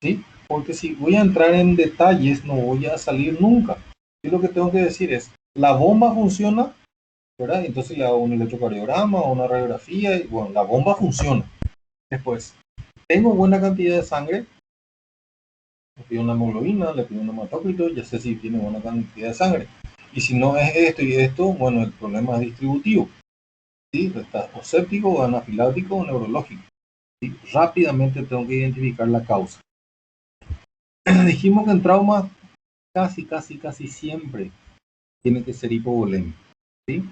¿sí? Porque si voy a entrar en detalles no voy a salir nunca. Yo lo que tengo que decir es, la bomba funciona, ¿verdad? Entonces le hago un electrocardiograma o una radiografía y bueno, la bomba funciona. Después, tengo buena cantidad de sangre, le pido una hemoglobina, le pido un hematócrito, ya sé si tiene buena cantidad de sangre. Y si no es esto y esto, bueno, el problema es distributivo, ¿sí? Está o séptico, o anafiláctico, o neurológico, ¿sí? Rápidamente tengo que identificar la causa. Dijimos que en trauma casi siempre tiene que ser hipovolémico, ¿sí?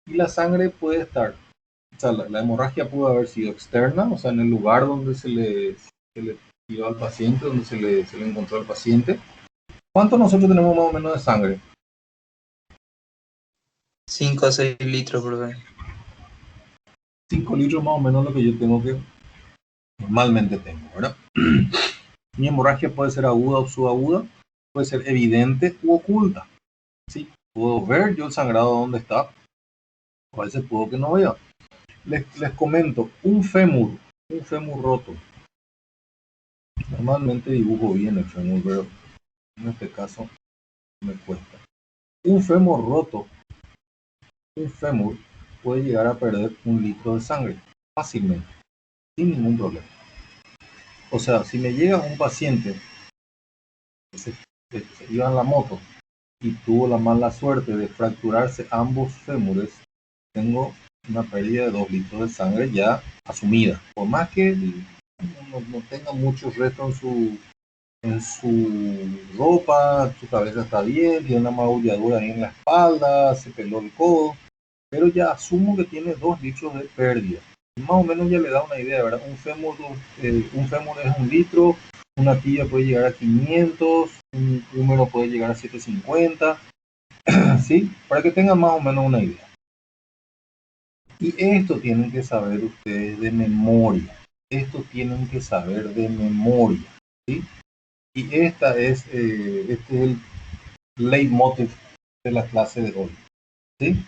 Y la sangre puede estar, o sea, la hemorragia pudo haber sido externa, o sea, en el lugar donde se le tiró al paciente, donde se le encontró al paciente. ¿Cuánto nosotros tenemos más o menos de sangre? 5 a 6 litros, profe. 5 litros más o menos lo que yo tengo que normalmente tengo, ¿verdad? Mi hemorragia puede ser aguda o subaguda, puede ser evidente u oculta, ¿sí? Puedo ver yo el sangrado dónde está, o a veces puedo que no vea. Les comento, un fémur roto. Normalmente dibujo bien el fémur, pero en este caso me cuesta. Un fémur roto, un fémur puede llegar a perder 1 litro de sangre fácilmente, sin ningún problema. O sea, si me llega un paciente que se iba en la moto y tuvo la mala suerte de fracturarse ambos fémures, tengo una pérdida de 2 litros de sangre ya asumida. Por más que no tenga muchos restos en su ropa, su cabeza está bien, tiene una magulladura ahí en la espalda, se peló el codo, pero ya asumo que tiene 2 litros de pérdida. Y más o menos ya le da una idea, ¿verdad? Un fémur es 1 litro, una tibia puede llegar a 500, un húmero puede llegar a 750, ¿sí? Para que tengan más o menos una idea. Y esto tienen que saber ustedes de memoria. Esto tienen que saber de memoria, ¿sí? Y este es el leitmotiv de la clase de hoy, ¿sí?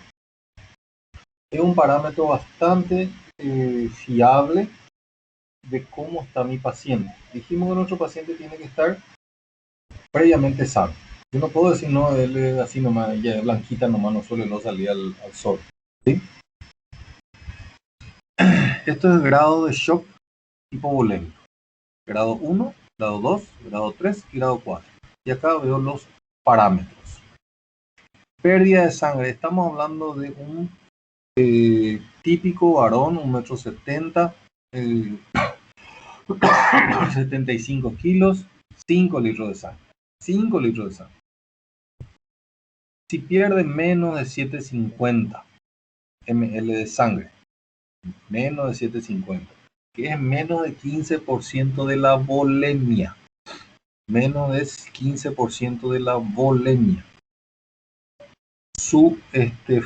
Es un parámetro bastante fiable de cómo está mi paciente. Dijimos que nuestro paciente tiene que estar previamente sano. Yo no puedo decir, no, él es así nomás, ella es blanquita nomás, no suele no salir al sol, ¿sí? Esto es grado de shock hipovolémico. Grado 1, grado 2, grado 3 y grado 4. Y acá veo los parámetros. Pérdida de sangre. Estamos hablando de un típico varón, 1,70 m, 75 kilos, 5 litros de sangre. 5 litros de sangre. Si pierde menos de 750 ml de sangre, menos de 750, que es menos de 15% de la volemia. Menos de 15% de la volemia. Su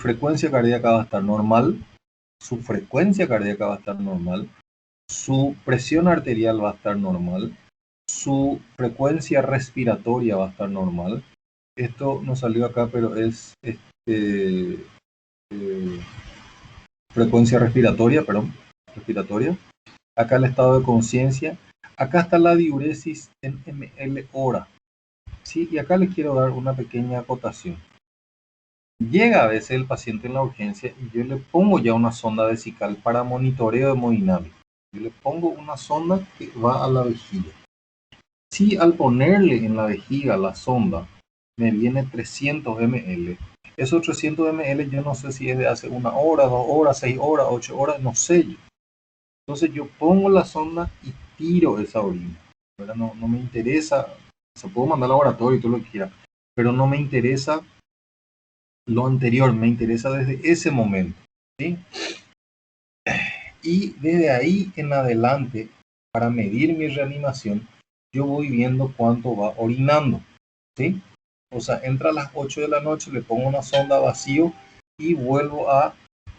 frecuencia cardíaca va a estar normal, su frecuencia cardíaca va a estar normal, su presión arterial va a estar normal, su frecuencia respiratoria va a estar normal. Esto no salió acá, pero es frecuencia respiratoria, perdón, respiratoria. Acá el estado de conciencia. Acá está la diuresis en ml hora. ¿Sí? Y acá les quiero dar una pequeña acotación. Llega a veces el paciente en la urgencia y yo le pongo ya una sonda vesical para monitoreo hemodinámico. Yo le pongo una sonda que va a la vejiga. Si al ponerle en la vejiga la sonda me viene 300 ml, esos 300 ml yo no sé si es de hace 1 hora, 2 horas, 6 horas, 8 horas, no sé yo. Entonces yo pongo la sonda y tiro esa orina. No me interesa, se puedo mandar al laboratorio y todo lo que quiera, pero no me interesa lo anterior, me interesa desde ese momento, ¿sí? Y desde ahí en adelante, para medir mi reanimación, yo voy viendo cuánto va orinando, ¿sí? O sea, entra a las 8 de la noche, le pongo una sonda vacío y vuelvo a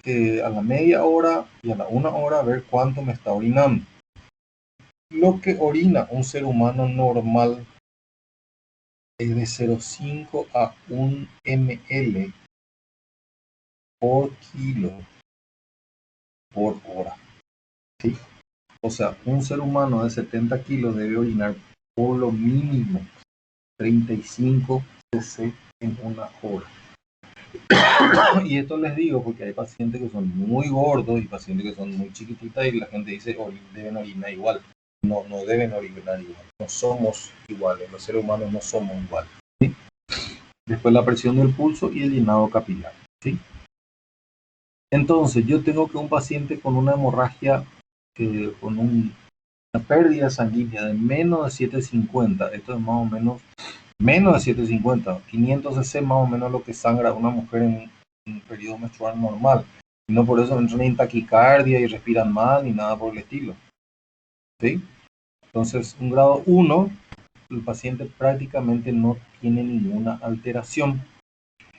la media hora y a la 1 hora a ver cuánto me está orinando. Lo que orina un ser humano normal es de 0,5 a 1 ml por kilo por hora, ¿sí? O sea, un ser humano de 70 kilos debe orinar por lo mínimo 35 cc en 1 hora. Y esto les digo porque hay pacientes que son muy gordos y pacientes que son muy chiquititas y la gente dice, deben orinar igual. No, no deben orinar igual. No somos iguales, los seres humanos no somos iguales, ¿sí? Después la presión del pulso y el llenado capilar, ¿sí? Entonces, yo tengo que un paciente con una hemorragia, con una pérdida sanguínea de menos de 750, esto es más o menos, menos de 750, 500 cc más o menos lo que sangra una mujer en un periodo menstrual normal. Y no por eso entran en taquicardia y respiran mal ni nada por el estilo, ¿sí? Entonces, un grado 1, el paciente prácticamente no tiene ninguna alteración.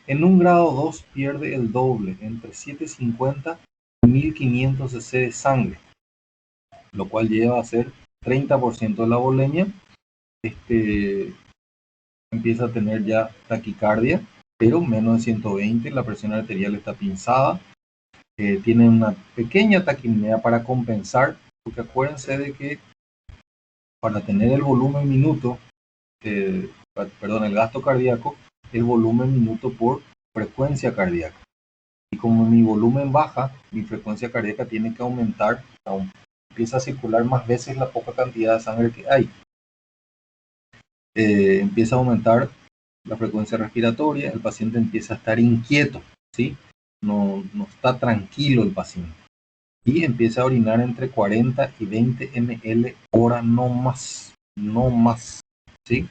En un grado 2 pierde el doble, entre 750 y 1500 cc de sangre, lo cual lleva a ser 30% de la volemia. Empieza a tener ya taquicardia, pero menos de 120, la presión arterial está pinzada, tiene una pequeña taquipnea para compensar, porque acuérdense de que para tener el volumen minuto, el gasto cardíaco, es volumen minuto por frecuencia cardíaca. Y como mi volumen baja, mi frecuencia cardíaca tiene que aumentar empieza a circular más veces la poca cantidad de sangre que hay. Empieza a aumentar la frecuencia respiratoria, el paciente empieza a estar inquieto, ¿sí? No está tranquilo el paciente. Y empieza a orinar entre 40 y 20 ml hora, no más, ¿sí?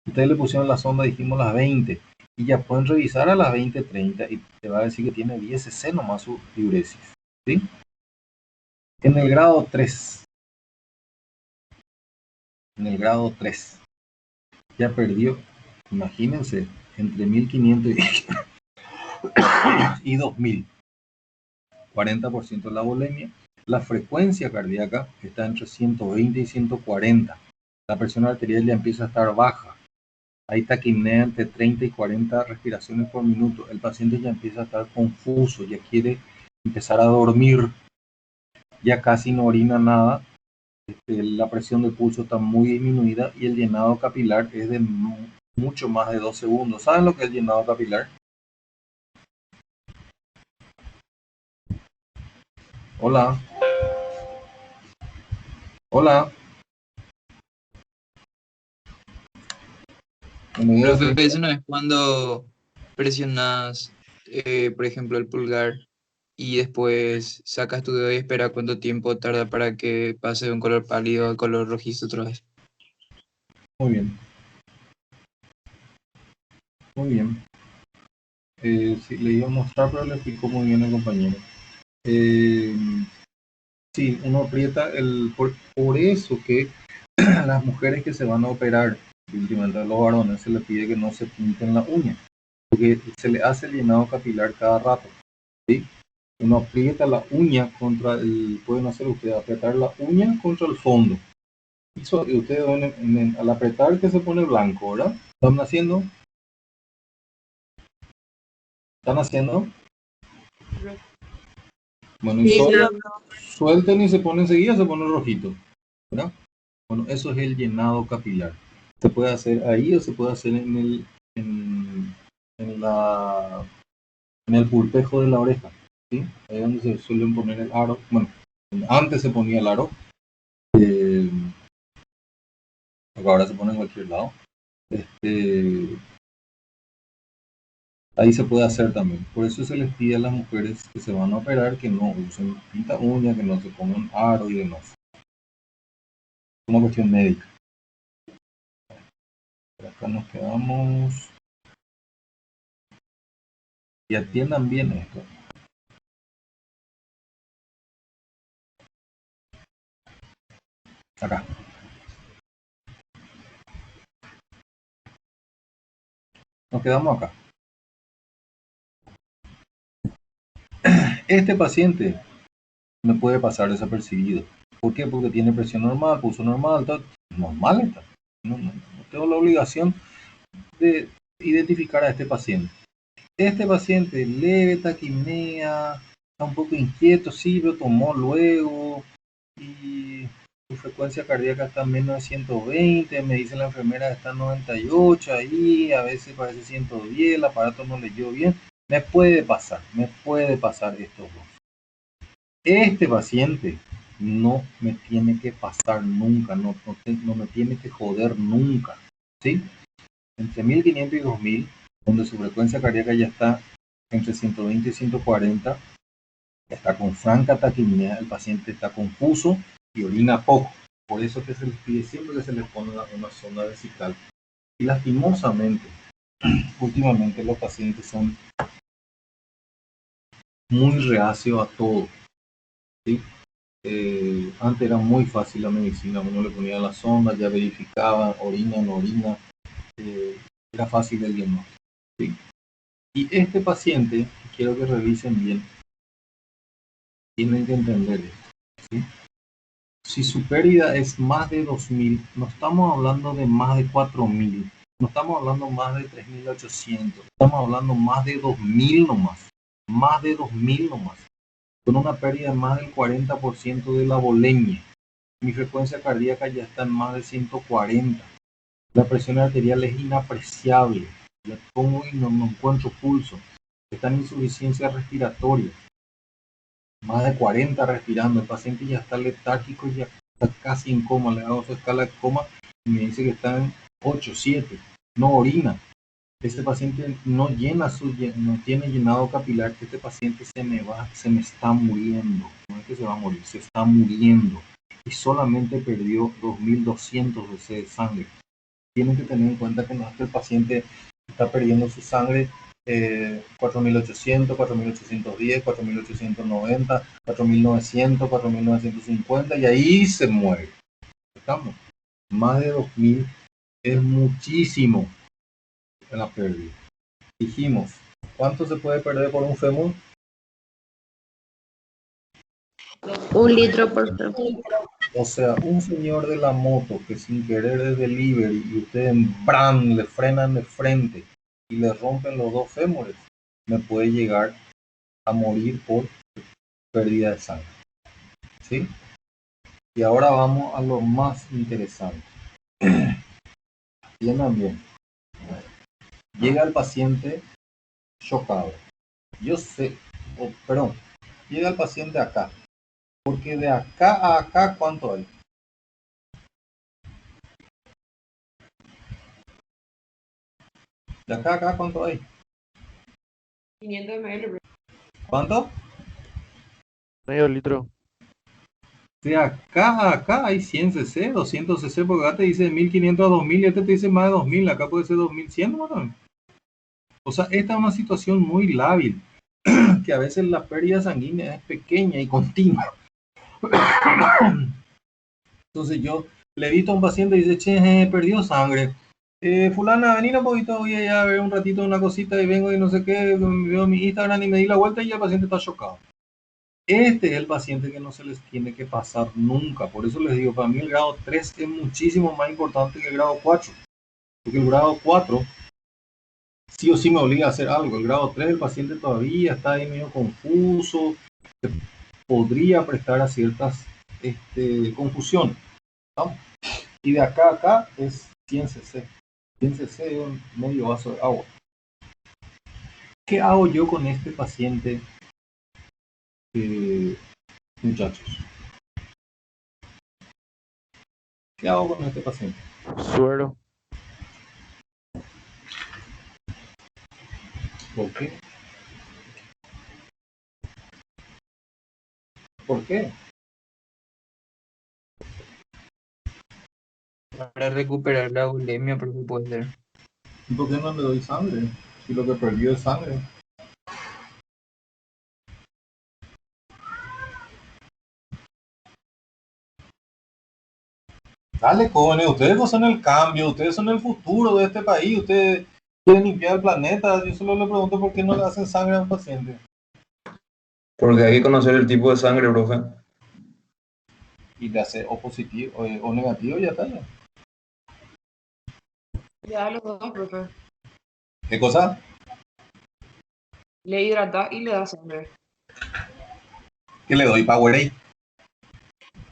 Ustedes le pusieron la sonda, dijimos las 20, y ya pueden revisar a las 20:30 y te va a decir que tiene 10 cc nomás su diuresis, ¿sí? En el grado 3, ya perdió, imagínense, entre 1500 y 2000, 40% de la volemia. La frecuencia cardíaca está entre 120 y 140. La presión arterial ya empieza a estar baja. Hay taquipnea entre 30 y 40 respiraciones por minuto. El paciente ya empieza a estar confuso, ya quiere empezar a dormir, ya casi no orina nada. La presión del pulso está muy disminuida y el llenado capilar es de mucho más de 2 segundos. ¿Saben lo que es el llenado capilar? Hola. Hola. Profe, eso no es cuando presionas, por ejemplo, el pulgar y después sacas tu dedo y espera cuánto tiempo tarda para que pase de un color pálido a color rojizo otra vez. Muy bien. Muy bien. Sí, le iba a mostrar, pero le explicó muy bien el compañero. Sí, uno aprieta por eso que las mujeres que se van a operar, últimamente a los varones, se les pide que no se pinten la uña, porque se le hace el llenado capilar cada rato, ¿sí? Uno aprieta la uña contra pueden hacer ustedes, apretar la uña contra el fondo. Eso, ustedes ven al apretar que se pone blanco, ¿verdad? ¿Están haciendo? ¿Están haciendo? Bueno, y Sí, suelten y se pone enseguida, se pone rojito, ¿verdad? Bueno, eso es el llenado capilar. Se puede hacer ahí o se puede hacer en el pulpejo de la oreja, ¿sí? Ahí es donde se suelen poner el aro. Bueno, antes se ponía el aro, eh, ahora se pone en cualquier lado. Ahí se puede hacer también. Por eso se les pide a las mujeres que se van a operar que no usen pinta uña, que no se pongan aro y demás. Es una cuestión médica. Por acá nos quedamos. Y atiendan bien esto. Acá. Nos quedamos acá. Este paciente me puede pasar desapercibido. ¿Por qué? Porque tiene presión normal, pulso normal, todo normal está. No tengo la obligación de identificar a este paciente. Este paciente leve taquipnea, está un poco inquieto, sí, lo tomó luego y su frecuencia cardíaca está en menos de 120, me dice la enfermera que está en 98 ahí, a veces parece 110, el aparato no leyó bien. Me puede pasar estos dos. Este paciente no me tiene que pasar nunca, no me tiene que joder nunca, ¿sí? Entre 1500 y 2000, donde su frecuencia cardíaca ya está entre 120 y 140, está con franca taquipnea, el paciente está confuso y orina poco. Por eso que se les pide siempre que se les pone una sonda vesical. Y lastimosamente, últimamente los pacientes son muy reacios a todo, ¿sí? Antes era muy fácil la medicina, uno le ponía la sonda, ya verificaba, orina, no orina, era fácil el diagnóstico, ¿sí? Y este paciente, quiero que revisen bien, tienen que entender esto, ¿sí? Si su pérdida es más de 2000, no estamos hablando de más de 4000, no estamos hablando más de 3800, estamos hablando más de 2000 nomás, más de 2000 nomás, con una pérdida de más del 40% de la volemia. Mi frecuencia cardíaca ya está en más de 140. La presión arterial es inapreciable. La pongo y no encuentro pulso. Está en insuficiencia respiratoria. más de 40 respirando, el paciente ya está letárgico, ya está casi en coma, le damos su escala de coma y me dice que está en 8, 7, no orina. Este paciente no llena no tiene llenado capilar, este paciente se me está muriendo, no es que se va a morir, se está muriendo y solamente perdió 2.200 de sangre. Tienen que tener en cuenta que no es que el paciente está perdiendo su sangre 4.800, 4.810, 4.890, 4.900, 4.950 y ahí se muere. Estamos. Más de 2.000 es muchísimo en la pérdida. Dijimos, ¿cuánto se puede perder por un fémur? 1 litro por fe. O sea, un señor de la moto que sin querer es delivery y ustedes en ¡bran! Le frenan de frente y le rompen los dos fémures, me puede llegar a morir por pérdida de sangre. ¿Sí? Y ahora vamos a lo más interesante. Entiendan bien. Llega el paciente chocado. Yo sé, perdón, llega el paciente acá. Porque de acá a acá, ¿cuánto hay? De acá a acá, ¿cuánto hay? 500 ml. ¿Cuánto? Medio litro. De acá a acá hay 100 cc, 200 cc, porque acá te dice 1.500 a 2.000 y este te dice más de 2.000, acá puede ser 2.100, ¿no? O sea, esta es una situación muy lábil, que a veces la pérdida sanguínea es pequeña y continua. Entonces yo le evito a un paciente y dice, che, perdió sangre. Fulana, vení un poquito, voy allá a ver un ratito una cosita y vengo y no sé qué, veo mi Instagram y me di la vuelta y el paciente está chocado. Este es el paciente que no se les tiene que pasar nunca. Por eso les digo, para mí el grado 3 es muchísimo más importante que el grado 4. Porque el grado 4 sí o sí me obliga a hacer algo. El grado 3 el paciente todavía está ahí medio confuso. Podría prestar a ciertas confusiones, ¿no? Y de acá a acá es 100 cc. 100 cc es un medio vaso de agua. ¿Qué hago yo con este paciente, muchachos? ¿Qué hago con este paciente? Suero. ¿Por qué? ¿Por qué? Para recuperar la bulimia, porque puede ser. ¿Y por qué no le doy sangre? Si lo que perdió es sangre. Dale, jóvenes, ustedes no son el cambio, ustedes son el futuro de este país, ustedes quieren limpiar el planeta. Yo solo le pregunto por qué no le hacen sangre a un paciente. Porque hay que conocer el tipo de sangre, profe. Y le hace o positivo o negativo y ya está. Ya. Le da los dos, profe. ¿Qué cosa? Le hidrata y le da sangre. ¿Qué le doy? Powerade.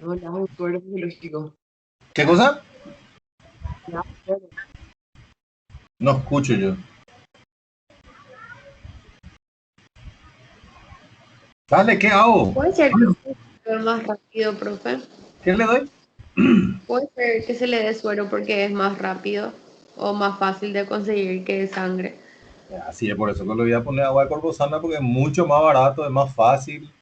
No, le da un suero fisiológico. ¿Qué cosa? Le da suero. No escucho yo. Dale, ¿qué hago? Puede ser que se le dé más rápido, profe. ¿Qué le doy? Puede ser que se le dé suero porque es más rápido o más fácil de conseguir que sangre. Así es, por eso que le voy a poner agua de corposana porque es mucho más barato, es más fácil.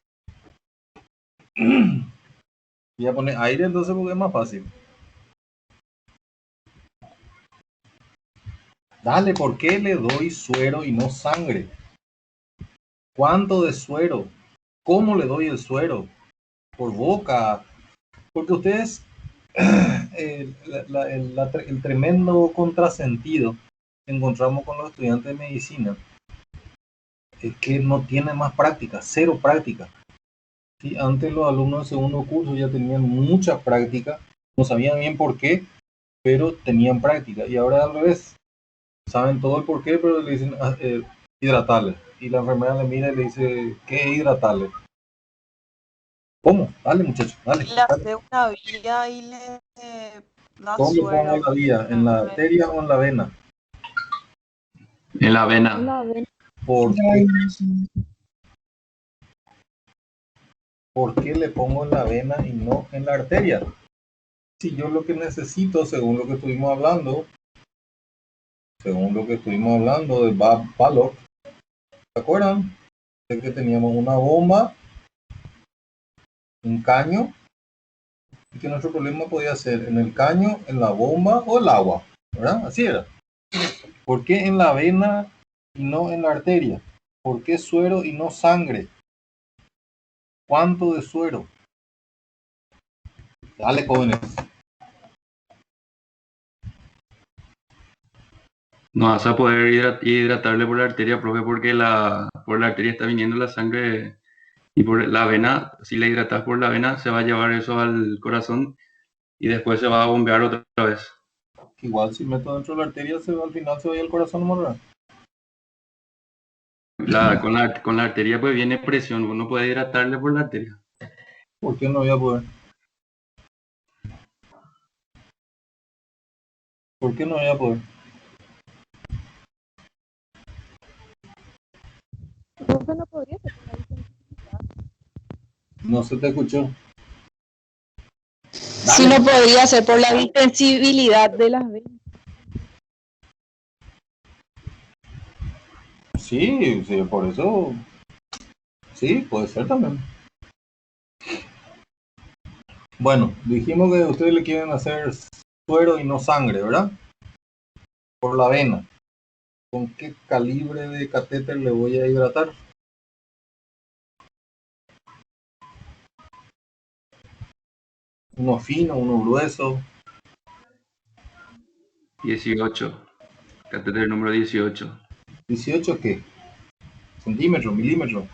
Voy a poner aire entonces porque es más fácil. Dale, ¿por qué le doy suero y no sangre? ¿Cuánto de suero? ¿Cómo le doy el suero? ¿Por boca? Porque ustedes, el tremendo contrasentido que encontramos con los estudiantes de medicina es que no tienen más práctica, cero práctica. ¿Sí? Antes los alumnos de segundo curso ya tenían mucha práctica, no sabían bien por qué, pero tenían práctica. Y ahora al revés, saben todo el por qué, pero le dicen hidratarle. Y la enfermera le mira y le dice, ¿qué es hidratarle? ¿Cómo? Dale, muchachos, dale. Le hace una vía y le da ¿Cómo le suero. pongo la vía? ¿En la arteria o en la vena? En la vena. La ven. Por ¿por qué le pongo en la vena y no en la arteria? Si yo lo que necesito, según lo que estuvimos hablando de Ballock, ¿se acuerdan? De que teníamos una bomba, un caño, y que nuestro problema podía ser en el caño, en la bomba o el agua, ¿verdad? Así era. ¿Por qué en la vena y no en la arteria? ¿Por qué suero y no sangre? ¿Cuánto de suero? Dale, jóvenes. No vas a poder hidratarle por la arteria, profe, porque por la arteria está viniendo la sangre y por la vena, si le hidratas por la vena, se va a llevar eso al corazón y después se va a bombear otra vez. Igual si meto dentro de la arteria, al final se va a ir al corazón, ¿no? Con la arteria pues viene presión, uno puede hidratarle por la arteria. ¿Por qué no voy a poder? ¿Por qué no voy a poder? No se te escuchó. Si no podría ser por la distensibilidad de las venas. Sí, sí, por eso. Sí, puede ser también. Bueno, dijimos que ustedes le quieren hacer suero y no sangre, ¿verdad? Por la vena. ¿Con qué calibre de catéter le voy a hidratar? Uno fino, uno grueso. 18. Catéter número 18. ¿18 qué? ¿Centímetros, milímetros,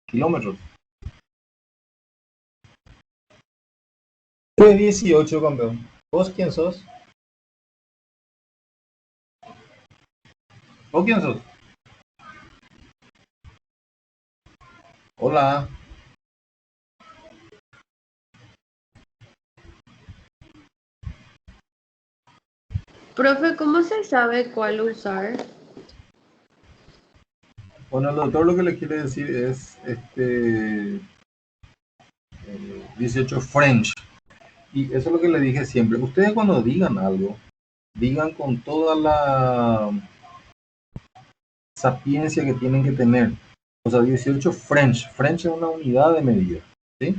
kilómetros? ¿Qué 18, campeón? ¿Vos quién sos? ¿Vos quién sos? Hola. Profe, ¿cómo se sabe cuál usar? Bueno, el doctor lo que le quiere decir es 18 French. Y eso es lo que le dije siempre. Ustedes cuando digan algo, digan con toda la sapiencia que tienen que tener. O sea, 18 French. French es una unidad de medida. ¿Sí?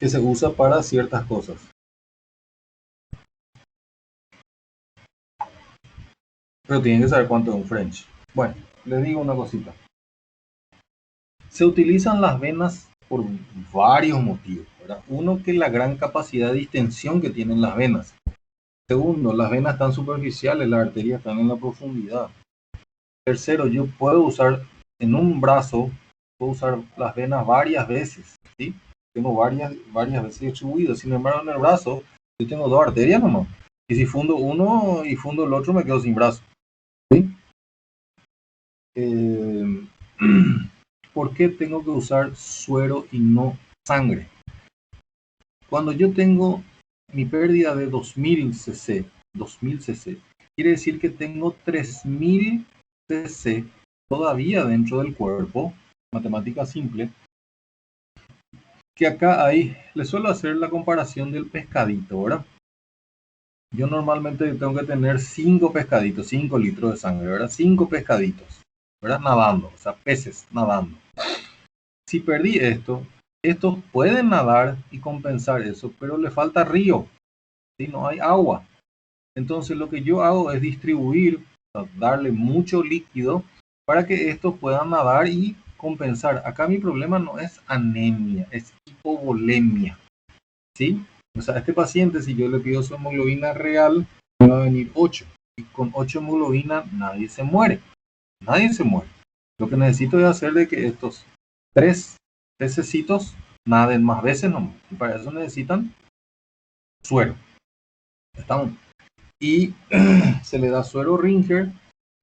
Que se usa para ciertas cosas. Pero tienen que saber cuánto es un French. Bueno, les digo una cosita. Se utilizan las venas por varios motivos, ¿verdad? Uno, que la gran capacidad de distensión que tienen las venas. Segundo, las venas están superficiales, las arterias están en la profundidad. Tercero, yo puedo usar en un brazo, puedo usar las venas varias veces, ¿sí? Tengo varias veces distribuidas. Sin embargo, en el brazo, yo tengo dos arterias nomás. Y si fundo uno y fundo el otro, me quedo sin brazo. ¿Sí? ¿Por qué tengo que usar suero y no sangre? Cuando yo tengo mi pérdida de 2000 cc, quiere decir que tengo 3000 cc todavía dentro del cuerpo, matemática simple, que acá hay, le suelo hacer la comparación del pescadito, ¿verdad? Yo normalmente tengo que tener 5 pescaditos, 5 litros de sangre, ¿verdad? 5 pescaditos, ¿verdad? Nadando, o sea, peces nadando. Si perdí esto, estos pueden nadar y compensar eso, pero le falta río, ¿sí? No hay agua. Entonces lo que yo hago es distribuir, o sea, darle mucho líquido para que estos puedan nadar y compensar. Acá mi problema no es anemia, es hipovolemia, ¿sí? O sea, a este paciente, si yo le pido su hemoglobina real, me va a venir 8. Y con 8 hemoglobina nadie se muere. Nadie se muere. Lo que necesito es hacer de que estos 3 pececitos naden más veces nomás. Y para eso necesitan suero. ¿Estamos? Y se le da suero Ringer.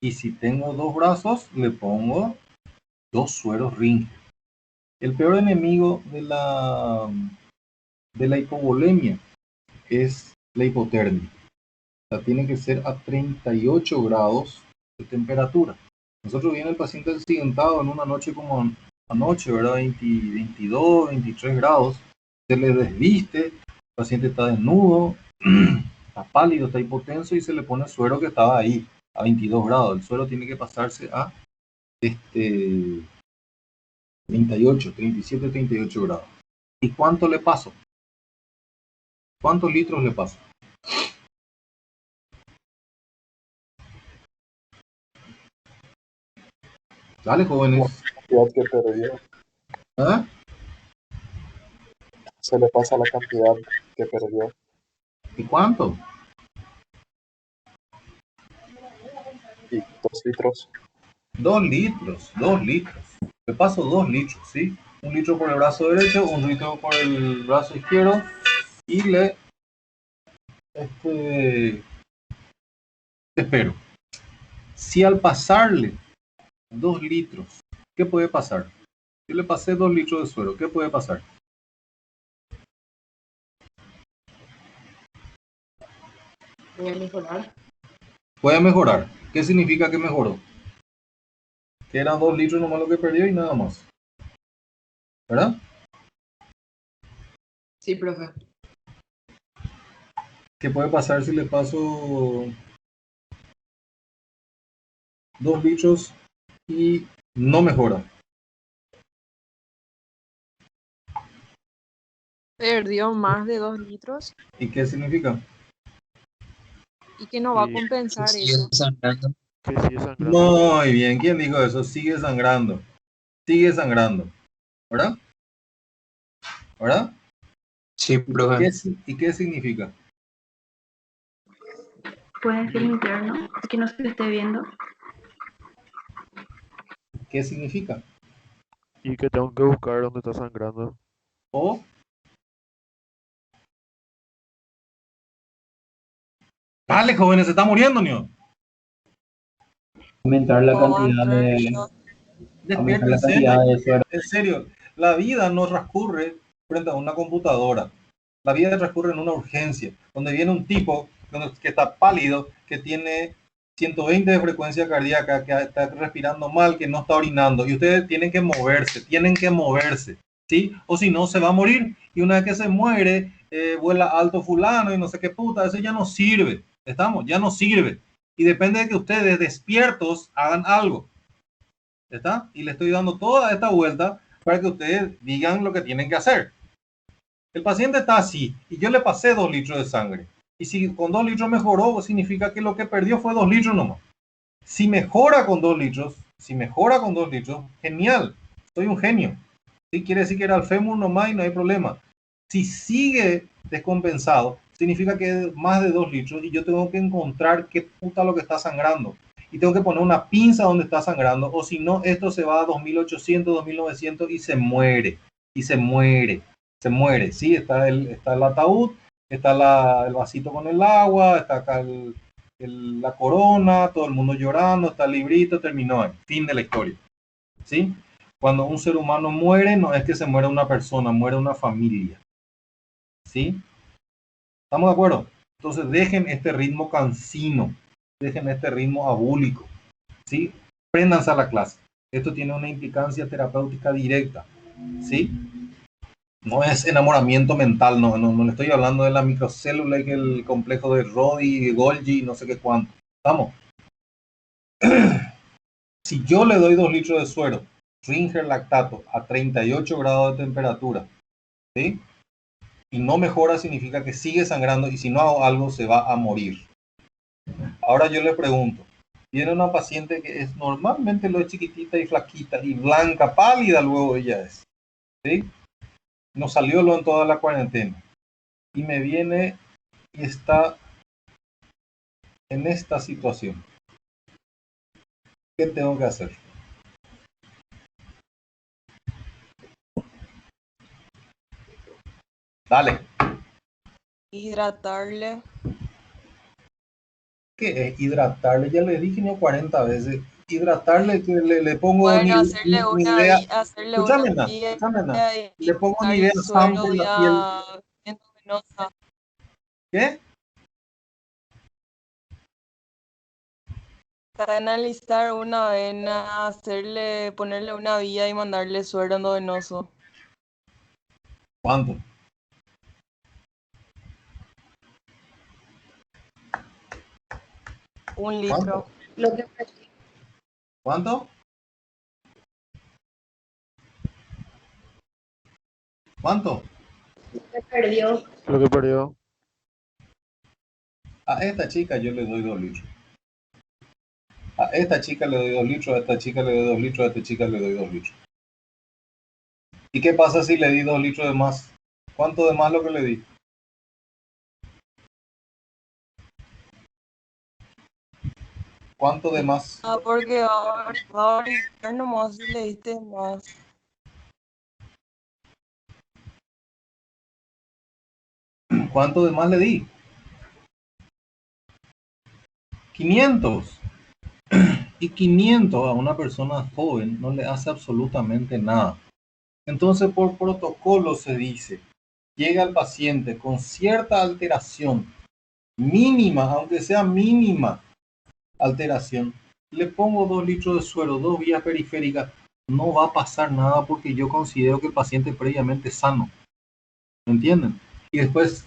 Y si tengo 2 brazos, le pongo 2 sueros Ringer. El peor enemigo de la hipovolemia es la hipotermia. O sea, tiene que ser a 38 grados de temperatura. Nosotros viene el paciente accidentado en una noche como anoche, ¿verdad? 22, 23 grados, se le desviste, el paciente está desnudo, está pálido, está hipotenso y se le pone suero que estaba ahí, a 22 grados. El suero tiene que pasarse a 38, 37, 38 grados. ¿Y cuánto le paso? ¿Cuántos litros le paso? Dale, jóvenes. La cantidad que perdió. ¿Ah? Se le pasa la cantidad que perdió. ¿Y cuánto? Y 2 litros. 2 litros, 2 litros. Le paso 2 litros, ¿sí? 1 litro por el brazo derecho, 1 litro por el brazo izquierdo y le espero. Si al pasarle 2 litros, ¿qué puede pasar? Yo le pasé 2 litros de suero, ¿qué puede pasar? Puede mejorar. Puede mejorar. ¿Qué significa que mejoró? Que eran 2 litros nomás lo que perdió y nada más. ¿Verdad? Sí, profe. ¿Qué puede pasar si le paso 2 litros y no mejora? Perdió más de 2 litros ¿Y qué significa? y que no va a Y compensar Sigue eso. sangrando. que sigue sangrando. Muy bien, ¿quién dijo eso? Sigue sangrando. Sigue sangrando. ¿Verdad? ¿Verdad? Sí, profe. ¿Y qué significa? Puede ser interno, que no se esté viendo. ¿Qué significa? Y que tengo que buscar dónde está sangrando. O dale, jóvenes, se está muriendo, niño. Aumentar la ¿Cómo va a cantidad entrar de, yo? aumentar la Despiértense. cantidad de suero. En serio, la vida no transcurre frente a una computadora. La vida transcurre en una urgencia, donde viene un tipo que está pálido, que tiene 120 de frecuencia cardíaca, que está respirando mal, que no está orinando, y ustedes tienen que moverse, ¿sí? O si no, se va a morir, y una vez que se muere, vuela alto fulano y no sé qué puta, eso ya no sirve, ¿estamos? Ya no sirve. Y depende de que ustedes despiertos hagan algo. ¿Está? Y le estoy dando toda esta vuelta para que ustedes digan lo que tienen que hacer. El paciente está así y yo le pasé 2 litros de sangre. Y si con 2 litros mejoró, significa que lo que perdió fue 2 litros nomás. Si mejora con 2 litros, genial. Soy un genio. ¿Sí? Quiere decir que era el fémur nomás y no hay problema. Si sigue descompensado, significa que es más de 2 litros y yo tengo que encontrar qué puta lo que está sangrando. Y tengo que poner una pinza donde está sangrando, o si no, esto se va a 2800, 2900 y se muere. Y se muere. Se muere. Sí, está el ataúd, está el vasito con el agua, está acá la corona, todo el mundo llorando, está el librito, terminó ahí. Fin de la historia. ¿Sí? Cuando un ser humano muere, no es que se muera una persona, muere una familia. ¿Sí? ¿Estamos de acuerdo? Entonces dejen este ritmo cansino, dejen este ritmo abúlico, ¿sí? Préndanse a la clase. Esto tiene una implicancia terapéutica directa, ¿sí? No es enamoramiento mental, no le estoy hablando de la microcélula y el complejo de Rodi, Golgi, no sé qué cuánto. ¿Estamos? Si yo le doy 2 litros de suero, Ringer lactato, a 38 grados de temperatura, ¿sí? Y no mejora, significa que sigue sangrando y si no hago algo se va a morir. Ahora yo le pregunto, viene una paciente que es normalmente lo es chiquitita y flaquita y blanca, pálida luego ella es, ¿sí? Nos salió lo en toda la cuarentena y me viene y está en esta situación. ¿Qué tengo que hacer? Dale. Hidratarle. ¿Qué es hidratarle? Ya le dije 40 veces. Hidratarle, que le pongo Bueno, hacerle idea. hacerle Escúchame, una escúchame. y Le pongo dar idea el sample suero en la piel. vía endovenosa. ¿Qué? Canalizar una vena, ponerle una vía y mandarle suero endovenoso. ¿Cuánto? Un ¿Cuánto? litro. Lo que, ¿Cuánto? ¿Cuánto? se perdió. Lo que perdió. A esta chica yo le doy 2 litros. A esta chica le doy 2 litros, a esta chica le doy 2 litros, a esta chica le doy 2 litros. ¿Y qué pasa si le di 2 litros de más? ¿Cuánto de más lo que le di? ¿Cuánto de más? Ah, porque va a orinar nomás si le diste más. ¿Cuánto de más le di? 500. Y 500 a una persona joven no le hace absolutamente nada. Entonces, por protocolo se dice, llega el paciente con cierta alteración, mínima, aunque sea mínima alteración, le pongo 2 litros de suero, 2 vías periféricas, no va a pasar nada porque yo considero que el paciente es previamente sano. ¿Me entienden? Y después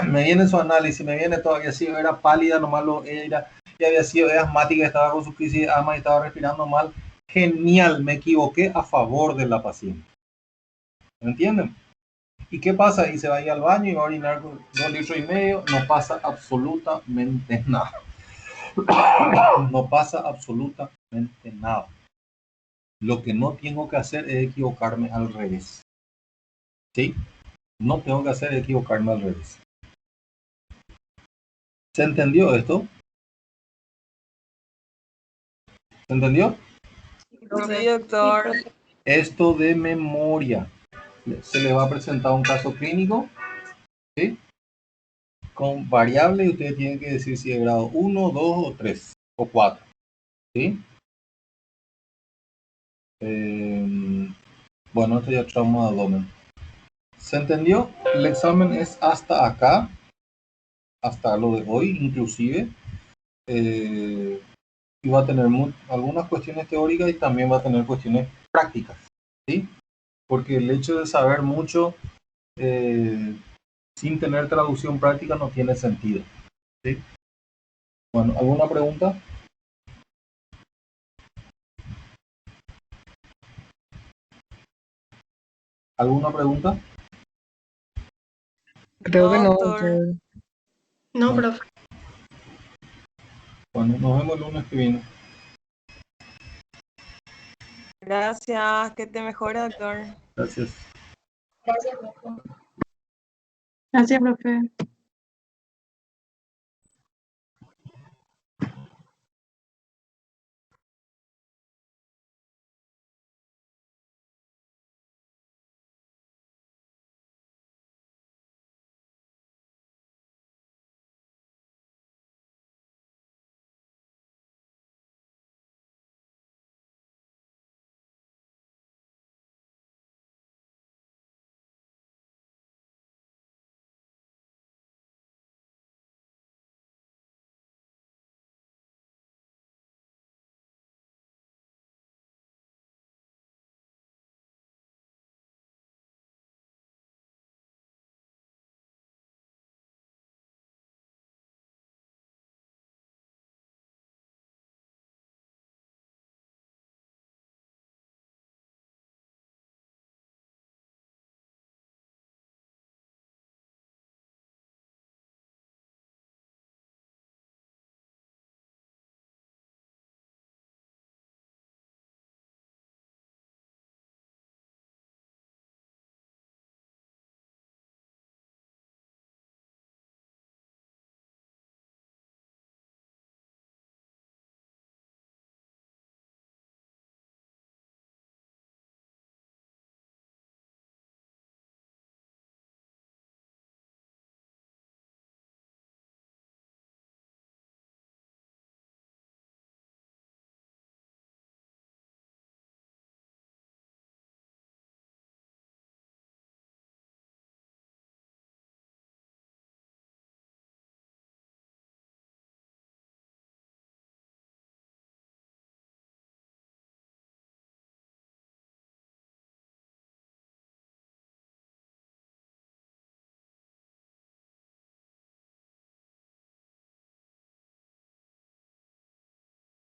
me viene su análisis, me viene todavía así, era pálida, nomás lo era, y había sido asmática, estaba con su crisis de asma y estaba respirando mal. Genial, me equivoqué a favor de la paciente. ¿Me entienden? ¿Y qué pasa? Y se va a ir al baño y va a orinar 2 litros y medio, no pasa absolutamente nada. No pasa absolutamente nada. Lo que no tengo que hacer es equivocarme al revés. ¿Sí? No tengo que hacer es equivocarme al revés. ¿Se entendió esto? ¿Se entendió? Sí, doctor. Esto de memoria. Se le va a presentar un caso clínico, ¿sí? Con variables y ustedes tienen que decir si es grado 1, 2 o 3 o 4. ¿Sí? Bueno, esto ya es trauma de abdomen. ¿Se entendió? El examen es hasta acá, hasta lo de hoy inclusive. Y va a tener algunas cuestiones teóricas y también va a tener cuestiones prácticas. ¿Sí? Porque el hecho de saber mucho sin tener traducción práctica no tiene sentido. ¿Sí? Bueno, ¿alguna pregunta? ¿Alguna pregunta? Creo que no, Doctor. doctor. No, No. profe. Bueno, nos vemos el lunes que viene. Gracias, que te mejore, doctor. Gracias. Gracias, doctor. Gracias, profe.